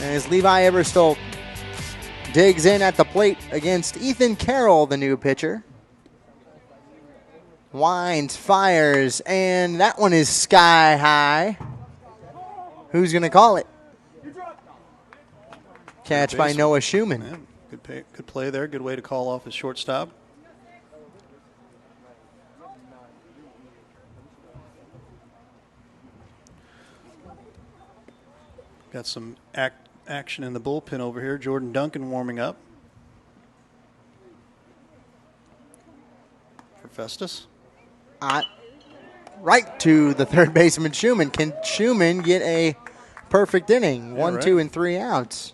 As Levi Everstolt digs in at the plate against Ethan Carroll, the new pitcher. Winds, fires, and that one is sky high. Who's going to call it? Catch by Noah Schumann. Yeah, good play there. Good way to call off his shortstop. Got some action in the bullpen over here. Jordan Duncan warming up for Festus. Right to the third baseman, Schumann. Can Schumann get a perfect inning? Yeah, 1, right. 2, and 3 outs.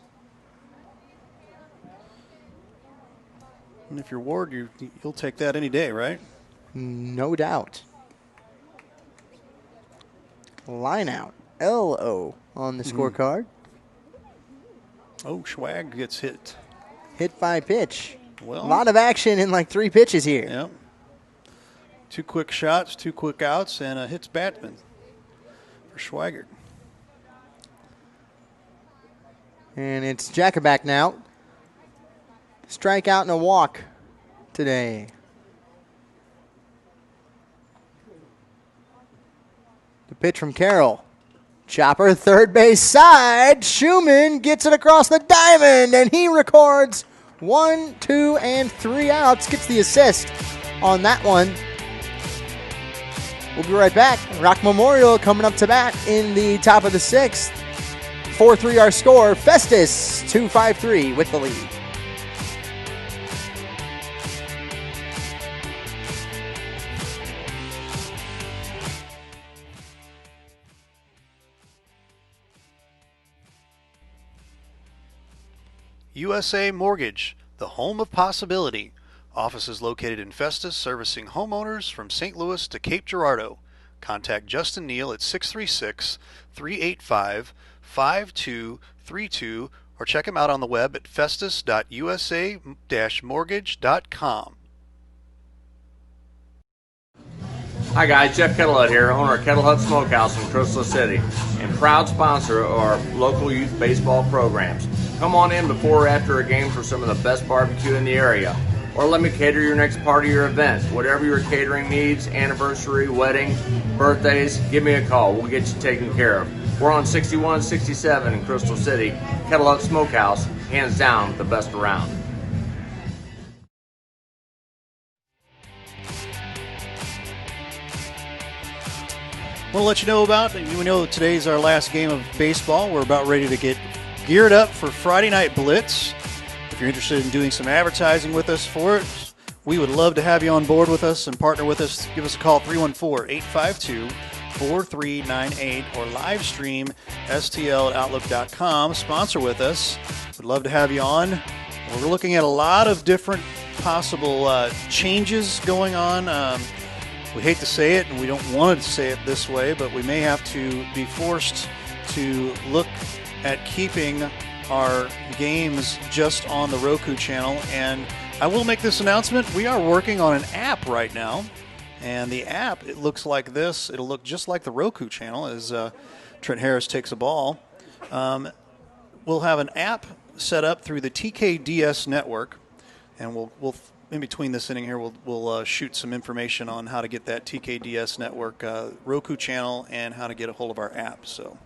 And if you're Ward, you'll take that any day, right? No doubt. Line out. LO on the scorecard. Oh, Schwag gets hit. Hit by pitch. Well, a lot of action in like 3 pitches here. Yep. 2 quick shots, 2 quick outs, and a hits batsman for Schweigert. And it's Jacobak now. Strikeout and a walk today. The pitch from Carroll. Chopper, third base side. Schumann gets it across the diamond, and he records 1, 2, and 3 outs. Gets the assist on that one. We'll be right back. Rock Memorial coming up to bat in the top of the 6th. 4-3 our score. Festus 2-5-3 with the lead. USA Mortgage, the home of possibility. Offices located in Festus, servicing homeowners from St. Louis to Cape Girardeau. Contact Justin Neal at 636-385-5232 or check him out on the web at festus.usa-mortgage.com. Hi guys, Jeff Kettlehut here, owner of Kettle Hut Smokehouse in Crystal City, and proud sponsor of our local youth baseball programs. Come on in before or after a game for some of the best barbecue in the area. Or let me cater your next party or event. Whatever your catering needs, anniversary, wedding, birthdays, give me a call. We'll get you taken care of. We're on 6167 in Crystal City. Kettle Hut Smokehouse, hands down the best around. I want to let you know about, you know today's our last game of baseball. We're about ready to get geared up for Friday Night Blitz. If you're interested in doing some advertising with us for it, we would love to have you on board with us and partner with us. Give us a call, 314-852-4398, or live stream STL@outlook.com. Sponsor with us. We'd love to have you on. We're looking at a lot of different possible changes going on. We hate to say it, and we don't want to say it this way, but we may have to be forced to look at keeping our games just on the Roku channel. And I will make this announcement. We are working on an app right now. And the app, it looks like this. It'll look just like the Roku channel as Trent Harris takes a ball. We'll have an app set up through the TKDS network. And we'll in between this inning here, we'll shoot some information on how to get that TKDS network Roku channel and how to get a hold of our app. So,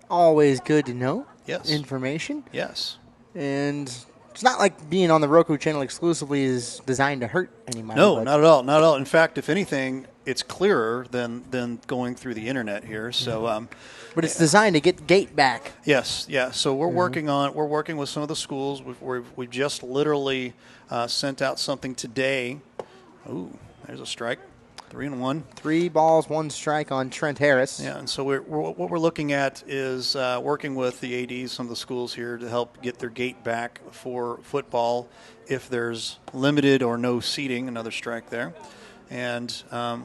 always good to know. Yes. Information. Yes. And it's not like being on the Roku channel exclusively is designed to hurt anybody. No, not at all. Not at all. In fact, if anything, it's clearer than going through the internet here. So, but it's designed to get gate back. Yes, yeah. So we're working with some of the schools. We've just literally sent out something today. Ooh, there's a strike. 3-1. 3 balls, 1 strike on Trent Harris. Yeah, and so what we're looking at is working with the ADs, some of the schools here, to help get their gate back for football if there's limited or no seating. Another strike there. And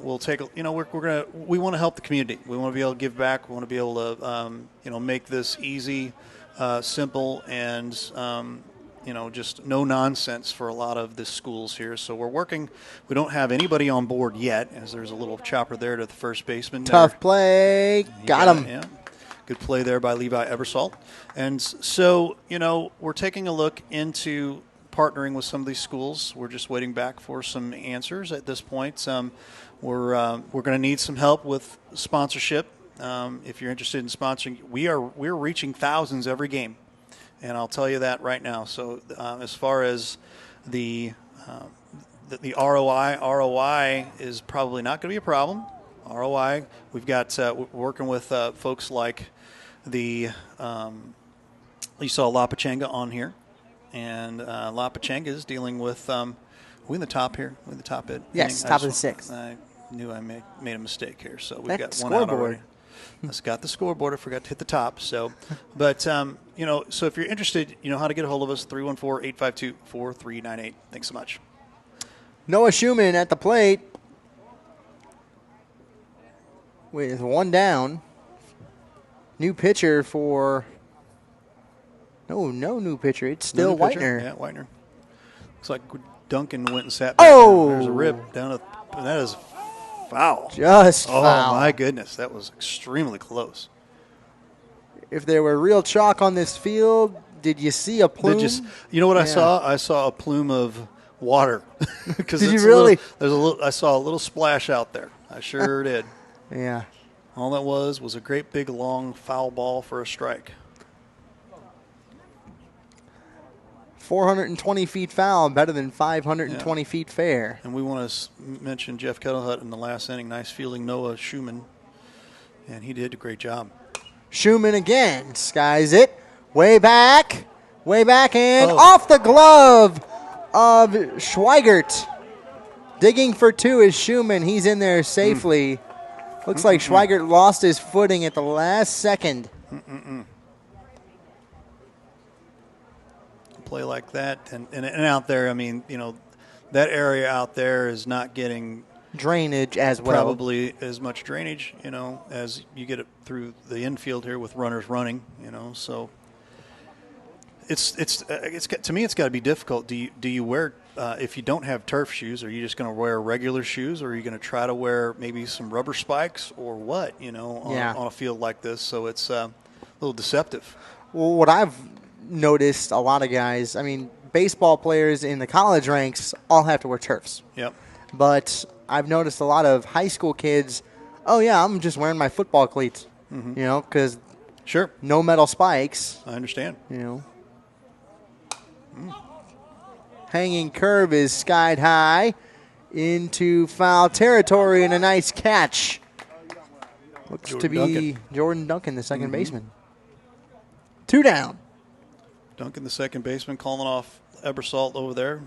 we'll take, we want to help the community. We want to be able to give back. We want to be able to, make this easy, simple, and, just no nonsense for a lot of the schools here. So we're working. We don't have anybody on board yet, as there's a little chopper there to the first baseman. Tough play. Got him. Yeah. Good play there by Levi Ebersalt. And so, we're taking a look into partnering with some of these schools. We're just waiting back for some answers at this point. We're going to need some help with sponsorship. If you're interested in sponsoring, we're reaching thousands every game, and I'll tell you that right now. So as far as the ROI is probably not going to be a problem. ROI, we've got we're working with folks like you saw La Pachanga on here. And La Pachanga is dealing with we in the top here? We in the top bid? Yes, top of the 6th. I knew I made a mistake here. So we've That's got one out scoreboard. already. Let's got the scoreboard. I forgot to hit the top. So, but, so if you're interested, you know how to get a hold of us, 314-852-4398. Thanks so much. Noah Schumann at the plate with 1 down. New pitcher for... No new pitcher. It's still Whitener. Yeah, Whitener. Looks like Duncan went and sat back. Oh! There's a rip down at, and that is foul. Just foul. Oh, my goodness. That was extremely close. If there were real chalk on this field, did you see a plume? You know what I saw? I saw a plume of water. Did you really? I saw a little splash out there. I sure did. Yeah. All that was a great big long foul ball for a strike. 420 feet foul, better than 520 feet fair. And we want to mention Jeff Kettlehut in the last inning. Nice fielding, Noah Schumann. And he did a great job. Schumann again skies it. Way back, and off the glove of Schweigert. Digging for 2 is Schumann. He's in there safely. Looks like Schweigert lost his footing at the last second. Play like that and out there, I mean, that area out there is not getting drainage as well. Probably as much drainage, as you get it through the infield here with runners running, so it's to me it's got to be difficult. Do you wear if you don't have turf shoes, are you just going to wear regular shoes, or are you going to try to wear maybe some rubber spikes or what, on a field like this? So it's a little deceptive. Well, what I've noticed, a lot of guys, baseball players in the college ranks all have to wear turfs. Yep. But I've noticed a lot of high school kids, I'm just wearing my football cleats, because sure, no metal spikes. I understand. Hanging curve is skied high into foul territory, and a nice catch. Looks to be Jordan Duncan, the second baseman. 2 down. Duncan, the second baseman, calling off Ebersalt over there.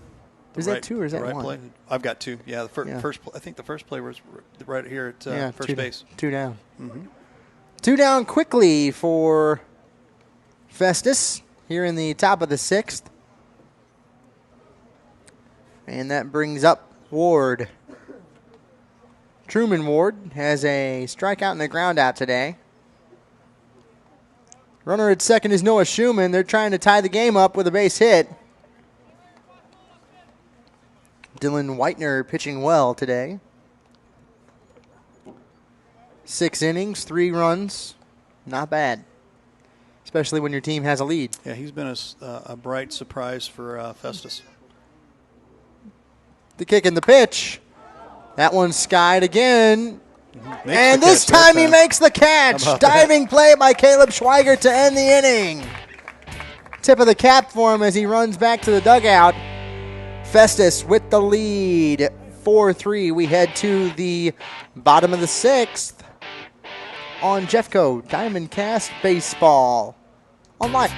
Is that 2 or is that 1? Play. I've got 2. Yeah, first. I think the first play was right here at first base. 2 down. 2 down quickly for Festus here in the top of the 6th. And that brings up Ward. Truman Ward has a strikeout and a ground out today. Runner at second is Noah Schumann. They're trying to tie the game up with a base hit. Dylan Whitener pitching well today. 6 innings, 3 runs. Not bad, especially when your team has a lead. Yeah, he's been a bright surprise for Festus. The kick and the pitch. That one's skied again. And this catch time he makes the catch. Diving play by Caleb Schweiger to end the inning. Tip of the cap for him as he runs back to the dugout. Festus with the lead, 4-3. We head to the bottom of the 6th on Jeffco Diamondcast Baseball online.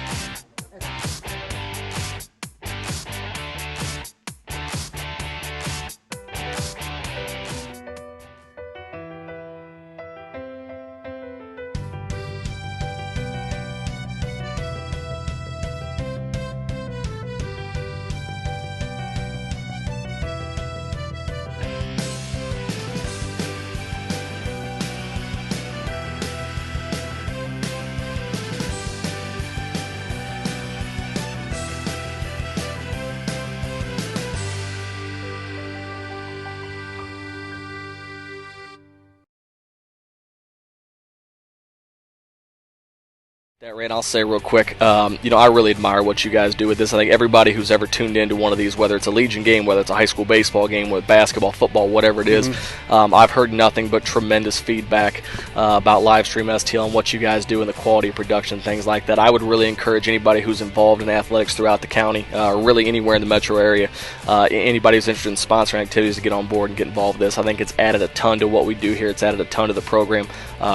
That, Rand, I'll say real quick, I really admire what you guys do with this. I think everybody who's ever tuned into one of these, whether it's a Legion game, whether it's a high school baseball game, with basketball, football, whatever it is, I've heard nothing but tremendous feedback about live stream STL and what you guys do and the quality of production, things like that. I would really encourage anybody who's involved in athletics throughout the county, or really anywhere in the metro area, anybody who's interested in sponsoring activities to get on board and get involved with this. I think it's added a ton to what we do here. It's added a ton to the program.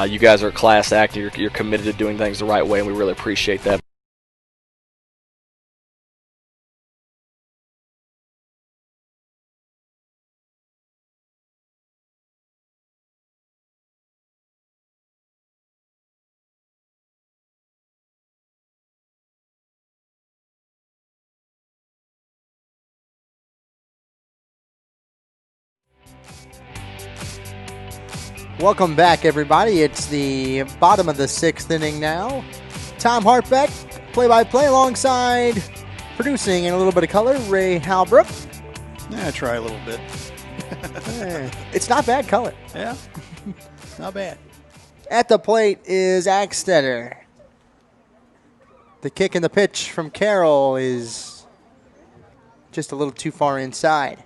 You guys are a class act. You're committed to doing things the right way, and we really appreciate that. Welcome back, everybody. It's the bottom of the 6th inning now. Tom Hartbeck, play-by-play alongside producing in a little bit of color, Ray Halbrook. Yeah, try a little bit. It's not bad color. Yeah, not bad. At the plate is Axtetter. The kick and the pitch from Carroll is just a little too far inside.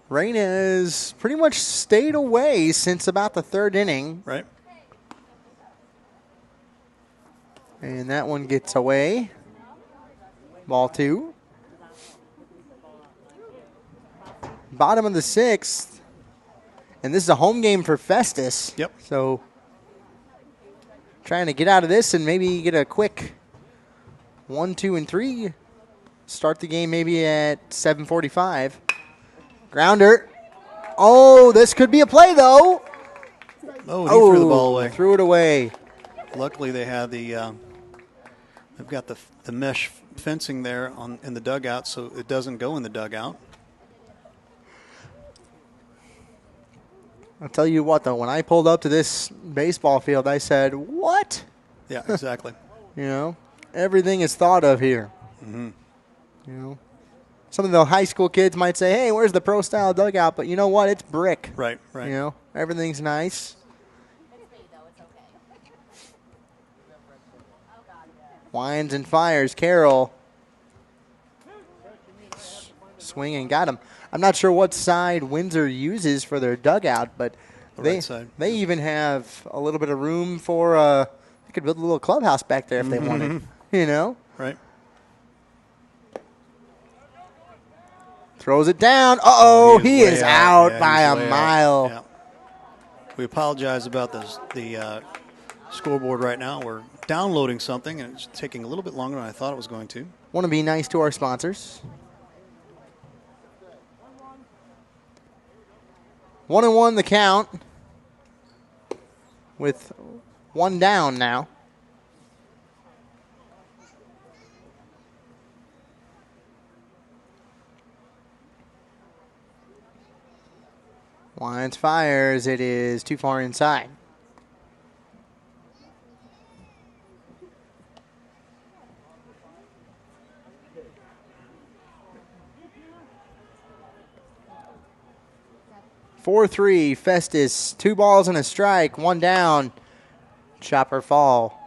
Rain has pretty much stayed away since about the 3rd inning. Right. And that one gets away. Ball 2. Bottom of the 6th. And this is a home game for Festus. Yep. So trying to get out of this and maybe get a quick 1, 2, and 3. Start the game maybe at 7:45. Grounder. Oh, this could be a play, though. Oh, he threw the ball away. Threw it away. Luckily, they have they've got the mesh fencing there in the dugout, so it doesn't go in the dugout. I'll tell you what, though, when I pulled up to this baseball field, I said, what? Yeah, exactly. Everything is thought of here. Mm-hmm. Some of the high school kids might say, hey, where's the pro-style dugout? But you know what? It's brick. Right. Everything's nice. Winds and fires. Carroll. Swing and got him. I'm not sure what side Windsor uses for their dugout, but right side. They even have a little bit of room for they could build a little clubhouse back there if they wanted. Right. Throws it down. Uh-oh, he is out by a mile. Yeah. We apologize about the scoreboard right now. We're downloading something, and it's taking a little bit longer than I thought it was going to. Want to be nice to our sponsors. 1-1 the count with 1 down now. Winds, fires. It is too far inside. (4-3) Festus. 2 balls and a strike. 1 down. Chopper fall.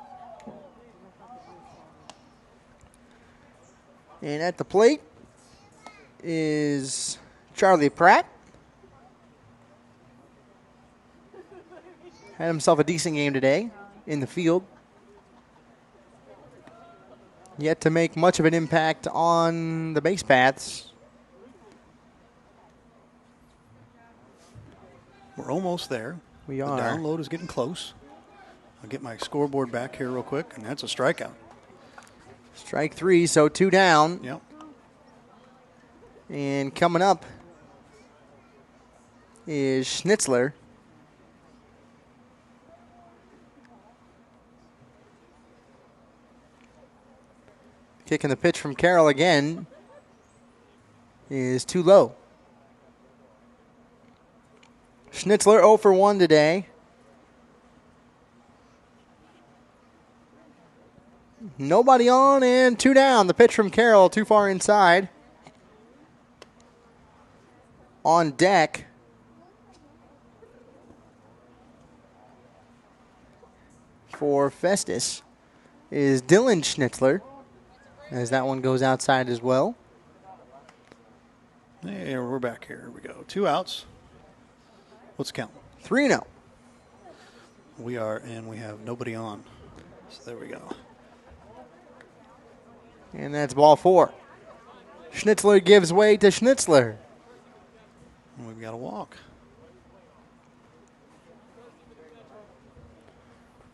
And at the plate is Charlie Pratt. Had himself a decent game today in the field. Yet to make much of an impact on the base paths. We're almost there. We are. The download is getting close. I'll get my scoreboard back here real quick, and that's a strikeout. Strike 3, so 2 down. Yep. And coming up is Schnitzler. Kicking the pitch from Carroll again is too low. Schnitzler 0 for 1 today. Nobody on and 2 down. The pitch from Carroll too far inside. On deck for Festus is Dylan Schnitzler, as that one goes outside as well. Hey, we're back here. Here we go. 2 outs. What's the count? 3-0. We are, and we have nobody on. So there we go. And that's ball 4. Schnitzler gives way to Schnitzler. And we've got a walk.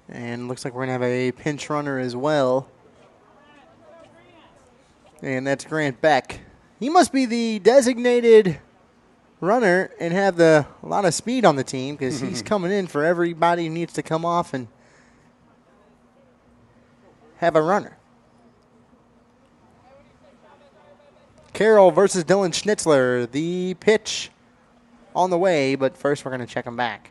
And looks like we're going to have a pinch runner as well. And that's Grant Beck. He must be the designated runner and have a lot of speed on the team, because he's coming in for everybody who needs to come off and have a runner. Carroll versus Dylan Schnitzler. The pitch on the way, but first we're going to check him back.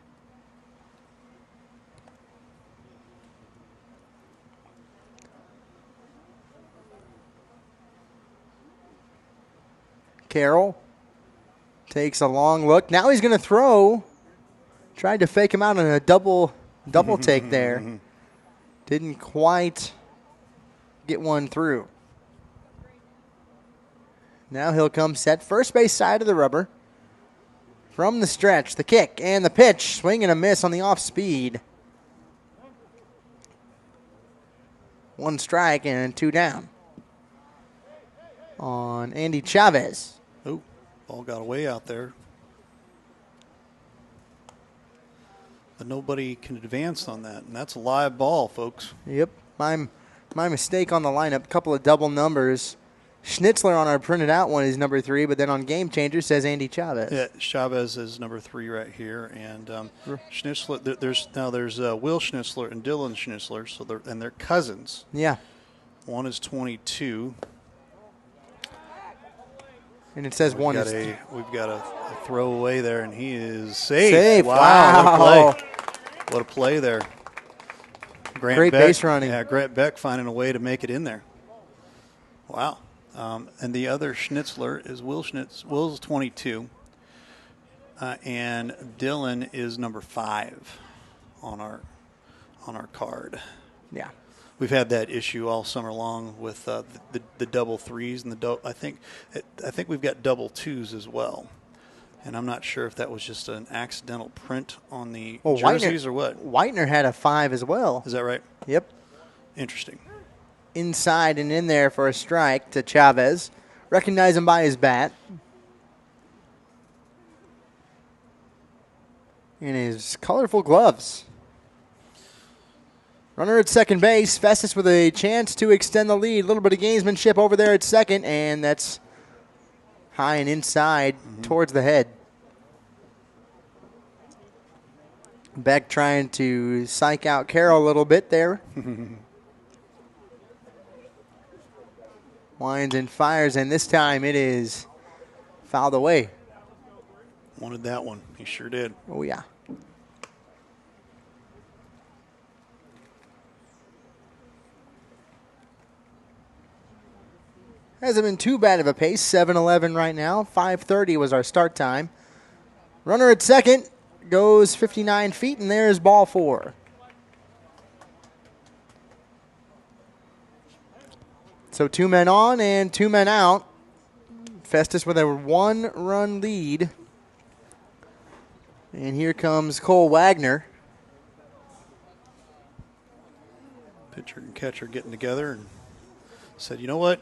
Carroll takes a long look. Now he's going to throw. Tried to fake him out on a double take there. Didn't quite get one through. Now he'll come set first base side of the rubber. From the stretch, the kick and the pitch. Swing and a miss on the off speed. 1 strike and 2 down on Andy Chavez. Oh, ball got away out there. But nobody can advance on that, and that's a live ball, folks. Yep, my mistake on the lineup. Couple of double numbers. Schnitzler on our printed out one is number 3, but then on Game Changer says Andy Chavez. Yeah, Chavez is number 3 right here, and Schnitzler. There's Will Schnitzler and Dylan Schnitzler, so they're cousins. Yeah. One is 22. And it says one is. We've got a throwaway there, and he is safe. Safe. Wow. What a play there. Great base running. Yeah, Grant Beck finding a way to make it in there. Wow. And the other Schnitzler is Will Schnitz. Will's 22. And Dylan is number 5 on our card. Yeah. We've had that issue all summer long with the double 3s and I think we've got double 2s as well. And I'm not sure if that was just an accidental print on the jerseys or what. Whitener had a 5 as well. Is that right? Yep. Interesting. Inside and in there for a strike to Chavez. Recognize him by his bat. And his colorful gloves. Runner at second base. Festus with a chance to extend the lead. A little bit of gamesmanship over there at second, and that's high and inside towards the head. Beck trying to psych out Carroll a little bit there. Winds and fires, and this time it is fouled away. Wanted that one. He sure did. Oh, yeah. Hasn't been too bad of a pace. 7-11 right now. 5:30 was our start time. Runner at second goes 59 feet, and there's ball 4. So 2 men on and 2 men out. Festus with a 1-run lead. And here comes Cole Wagner. Pitcher and catcher getting together and said, you know what?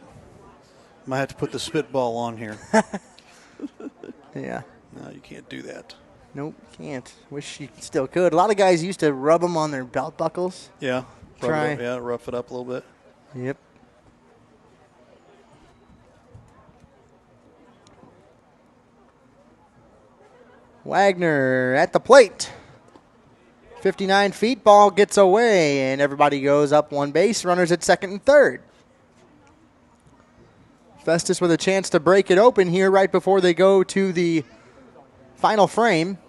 Might have to put the spitball on here. Yeah. No, you can't do that. Nope, can't. Wish you still could. A lot of guys used to rub them on their belt buckles. Yeah. Try. Rough it up a little bit. Yep. Wagner at the plate. 59 feet, ball gets away, and everybody goes up 1 base. Runners at second and third. Festus with a chance to break it open here right before they go to the final frame.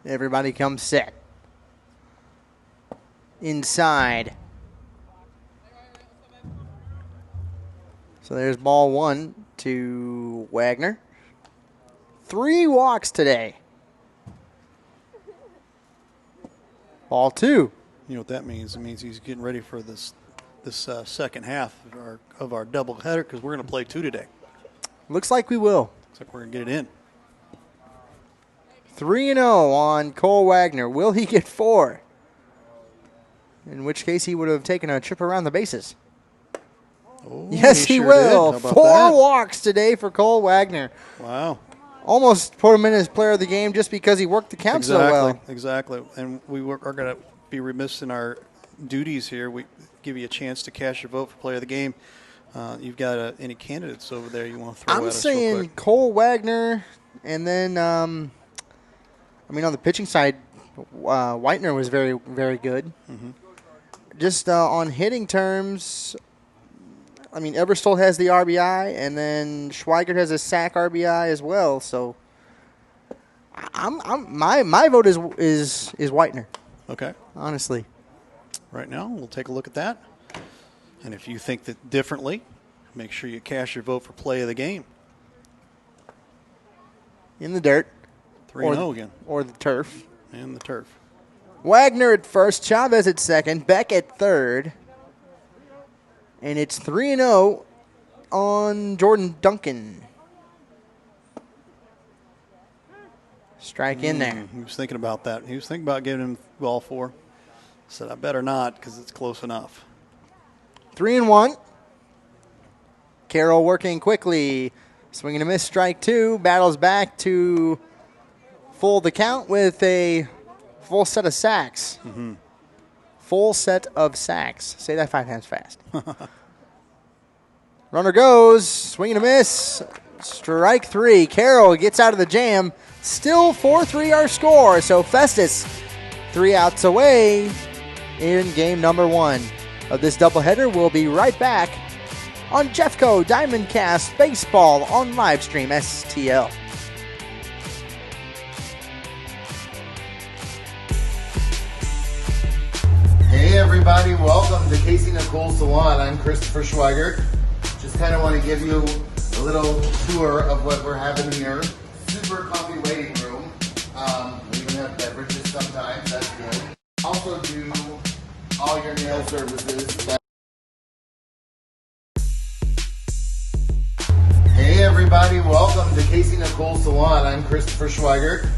Everybody comes set. Inside. So there's ball 1 to Wagner. 3 walks today. Ball 2. You know what that means? It means he's getting ready for this second half of our doubleheader because we're going to play 2 today. Looks like we will. Looks like we're going to get it in. 3-0 on Cole Wagner. Will he get 4? In which case he would have taken a trip around the bases. Oh, yes, he sure will. did. How about 4 that? walks today for Cole Wagner. Wow. Almost put him in as player of the game just because he worked the count so well. Exactly. And we are going to be remiss in our duties here. We give you a chance to cast your vote for player of the game. You've got any candidates over there you want to throw at I'm us real saying quick? Cole Wagner, and then, on the pitching side, Whitener was very, very good. Mm-hmm. Just on hitting terms, Everstolt has the RBI, and then Schweigert has a sack RBI as well. So, my vote is Whitener. Okay. Honestly, right now we'll take a look at that, and if you think that differently, make sure you cast your vote for play of the game. In the dirt, 3-0 again, or the turf, and the turf. Wagner at first, Chavez at second, Beck at third. And it's 3-0 on Jordan Duncan. Strike in there. He was thinking about that. He was thinking about giving him ball 4. Said, I better not because it's close enough. 3-1. Carroll working quickly. Swinging a miss, strike 2. Battles back to full the count with a full set of sacks. Mm-hmm. Full set of sacks. Say that 5 times fast. Runner goes. Swing and a miss. Strike 3. Carroll gets out of the jam. Still 4-3 our score. So Festus 3 outs away in game number 1 of this doubleheader. We'll be right back on Jeffco Diamondcast Baseball on Livestream STL. Hey everybody, welcome to Casey Nicole Salon. I'm Christopher Schweigert. Just kind of want to give you a little tour of what we're having here. Super comfy waiting room. We even have beverages sometimes, that's good. Also do all your nail services. Hey everybody, welcome to Casey Nicole Salon. I'm Christopher Schweigert.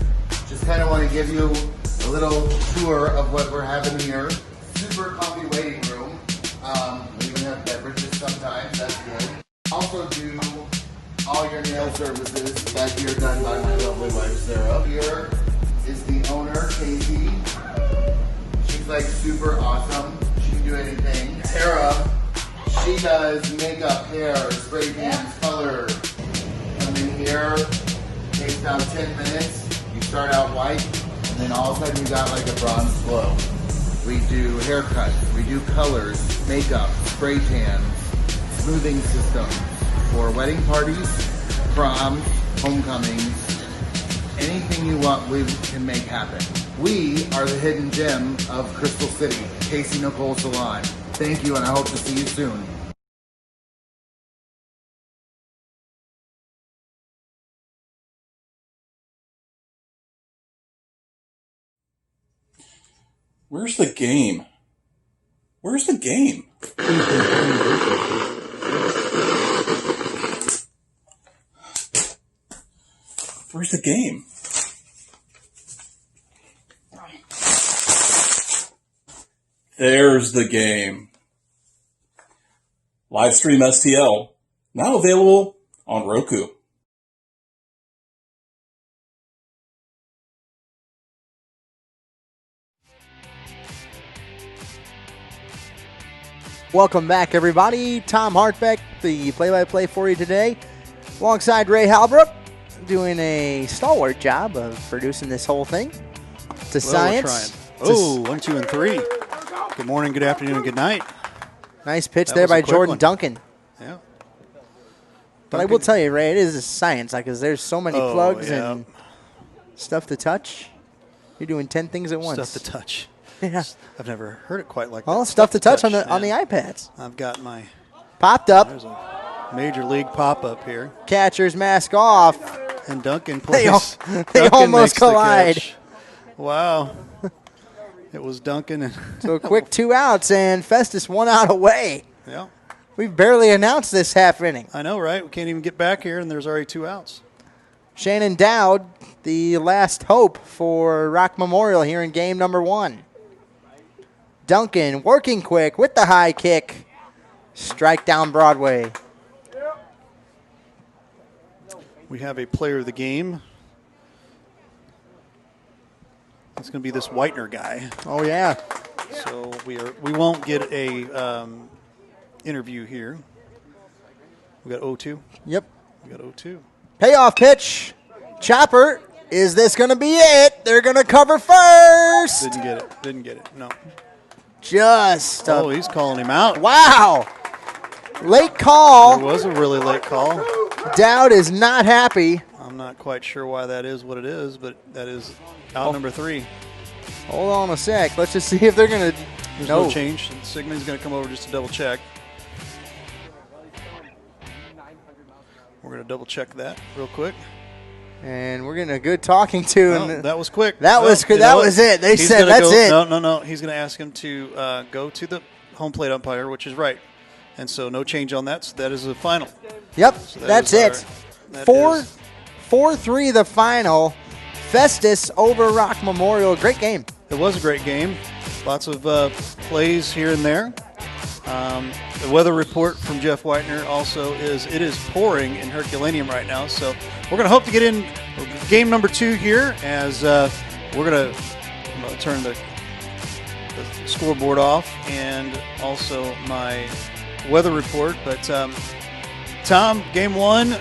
Just kind of want to give you a little tour of what we're having here. Super comfy waiting room. We even have beverages sometimes, that's good. Also do all your nail services back here done by my lovely wife Sarah. Here is the owner, Casey. She's like super awesome. She can do anything. Tara, she does makeup, hair, spray cans, color. Come in here, takes about 10 minutes. You start out white, and and then all of a sudden you got like a bronze glow. We do haircuts, we do colors, makeup, spray tans, smoothing systems for wedding parties, proms, homecomings, anything you want we can make happen. We are the hidden gem of Crystal City, Casey Nicole Salon. Thank you, and I hope to see you soon. Where's the game? Where's the game? Where's the game? There's the game. Livestream STL, now available on Roku. Welcome back, everybody. Tom Hartbeck, the play-by-play for you today, alongside Ray Halbrook, doing a stalwart job of producing this whole thing. To science. Oh, 1, 2, and 3. Good morning, good afternoon, and good night. Nice pitch there by Jordan Duncan. Yeah. But I will tell you, Ray, it is a science because there's so many plugs and stuff to touch. You're doing 10 things at once. Stuff to touch. Yeah. I've never heard it quite like that. Well, stuff to touch on the iPads. I've got my popped up. There's a major league pop-up here. Catcher's mask off. And Duncan plays. They almost collide. Wow. It was Duncan. And so a quick 2 outs, and Festus 1 out away. Yeah. We've barely announced this half inning. I know, right? We can't even get back here, and there's already 2 outs. Shannon Dowd, the last hope for Rock Memorial here in game number 1. Duncan working quick with the high kick. Strike down Broadway. We have a player of the game. It's going to be this Whitener guy. Oh, yeah. So we won't get a interview here. We got 0-2. Yep. We got 0-2. Payoff pitch. Chopper. Is this going to be it? They're going to cover first. Didn't get it. No. Oh, he's calling him out. Wow. Late call. It was a really late call. Dowd is not happy. I'm not quite sure why that is what it is, but that is out number 3. Hold on a sec. Let's just see if they're going to. There's no change. Sigmund's going to come over just to double check. We're going to double check that real quick. And we're getting a good talking to. No, that was quick. That was it. They said that's it. No. He's going to ask him to go to the home plate umpire, which is right. And so no change on that. So that is the final. Yep, so that's it. 4-3 the final. Festus over Rock Memorial. Great game. It was a great game. Lots of plays here and there. The weather report from Jeff Whitener also is it is pouring in Herculaneum right now. So we're going to hope to get in game number 2 here as we're going to turn the scoreboard off and also my weather report. But Tom, game 1,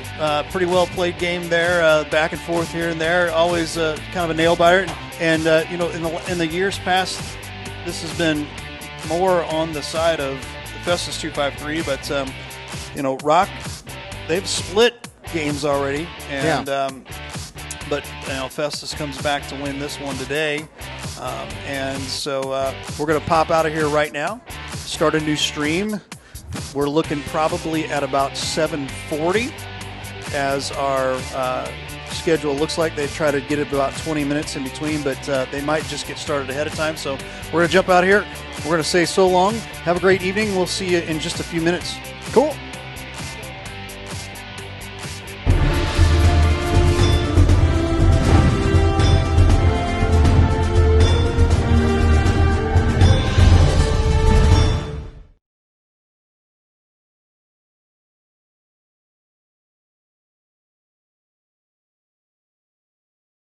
pretty well played game there, back and forth here and there. Always kind of a nail biter. And in the years past, this has been more on the side of Festus 253, but Rock, they've split games already, and but Festus comes back to win this one today, and so we're going to pop out of here right now, start a new stream. We're looking probably at about 7:40 as our schedule looks like. They try to get it about 20 minutes in between, but they might just get started ahead of time. So we're going to jump out of here. We're going to say so long. Have a great evening. We'll see you in just a few minutes. Cool.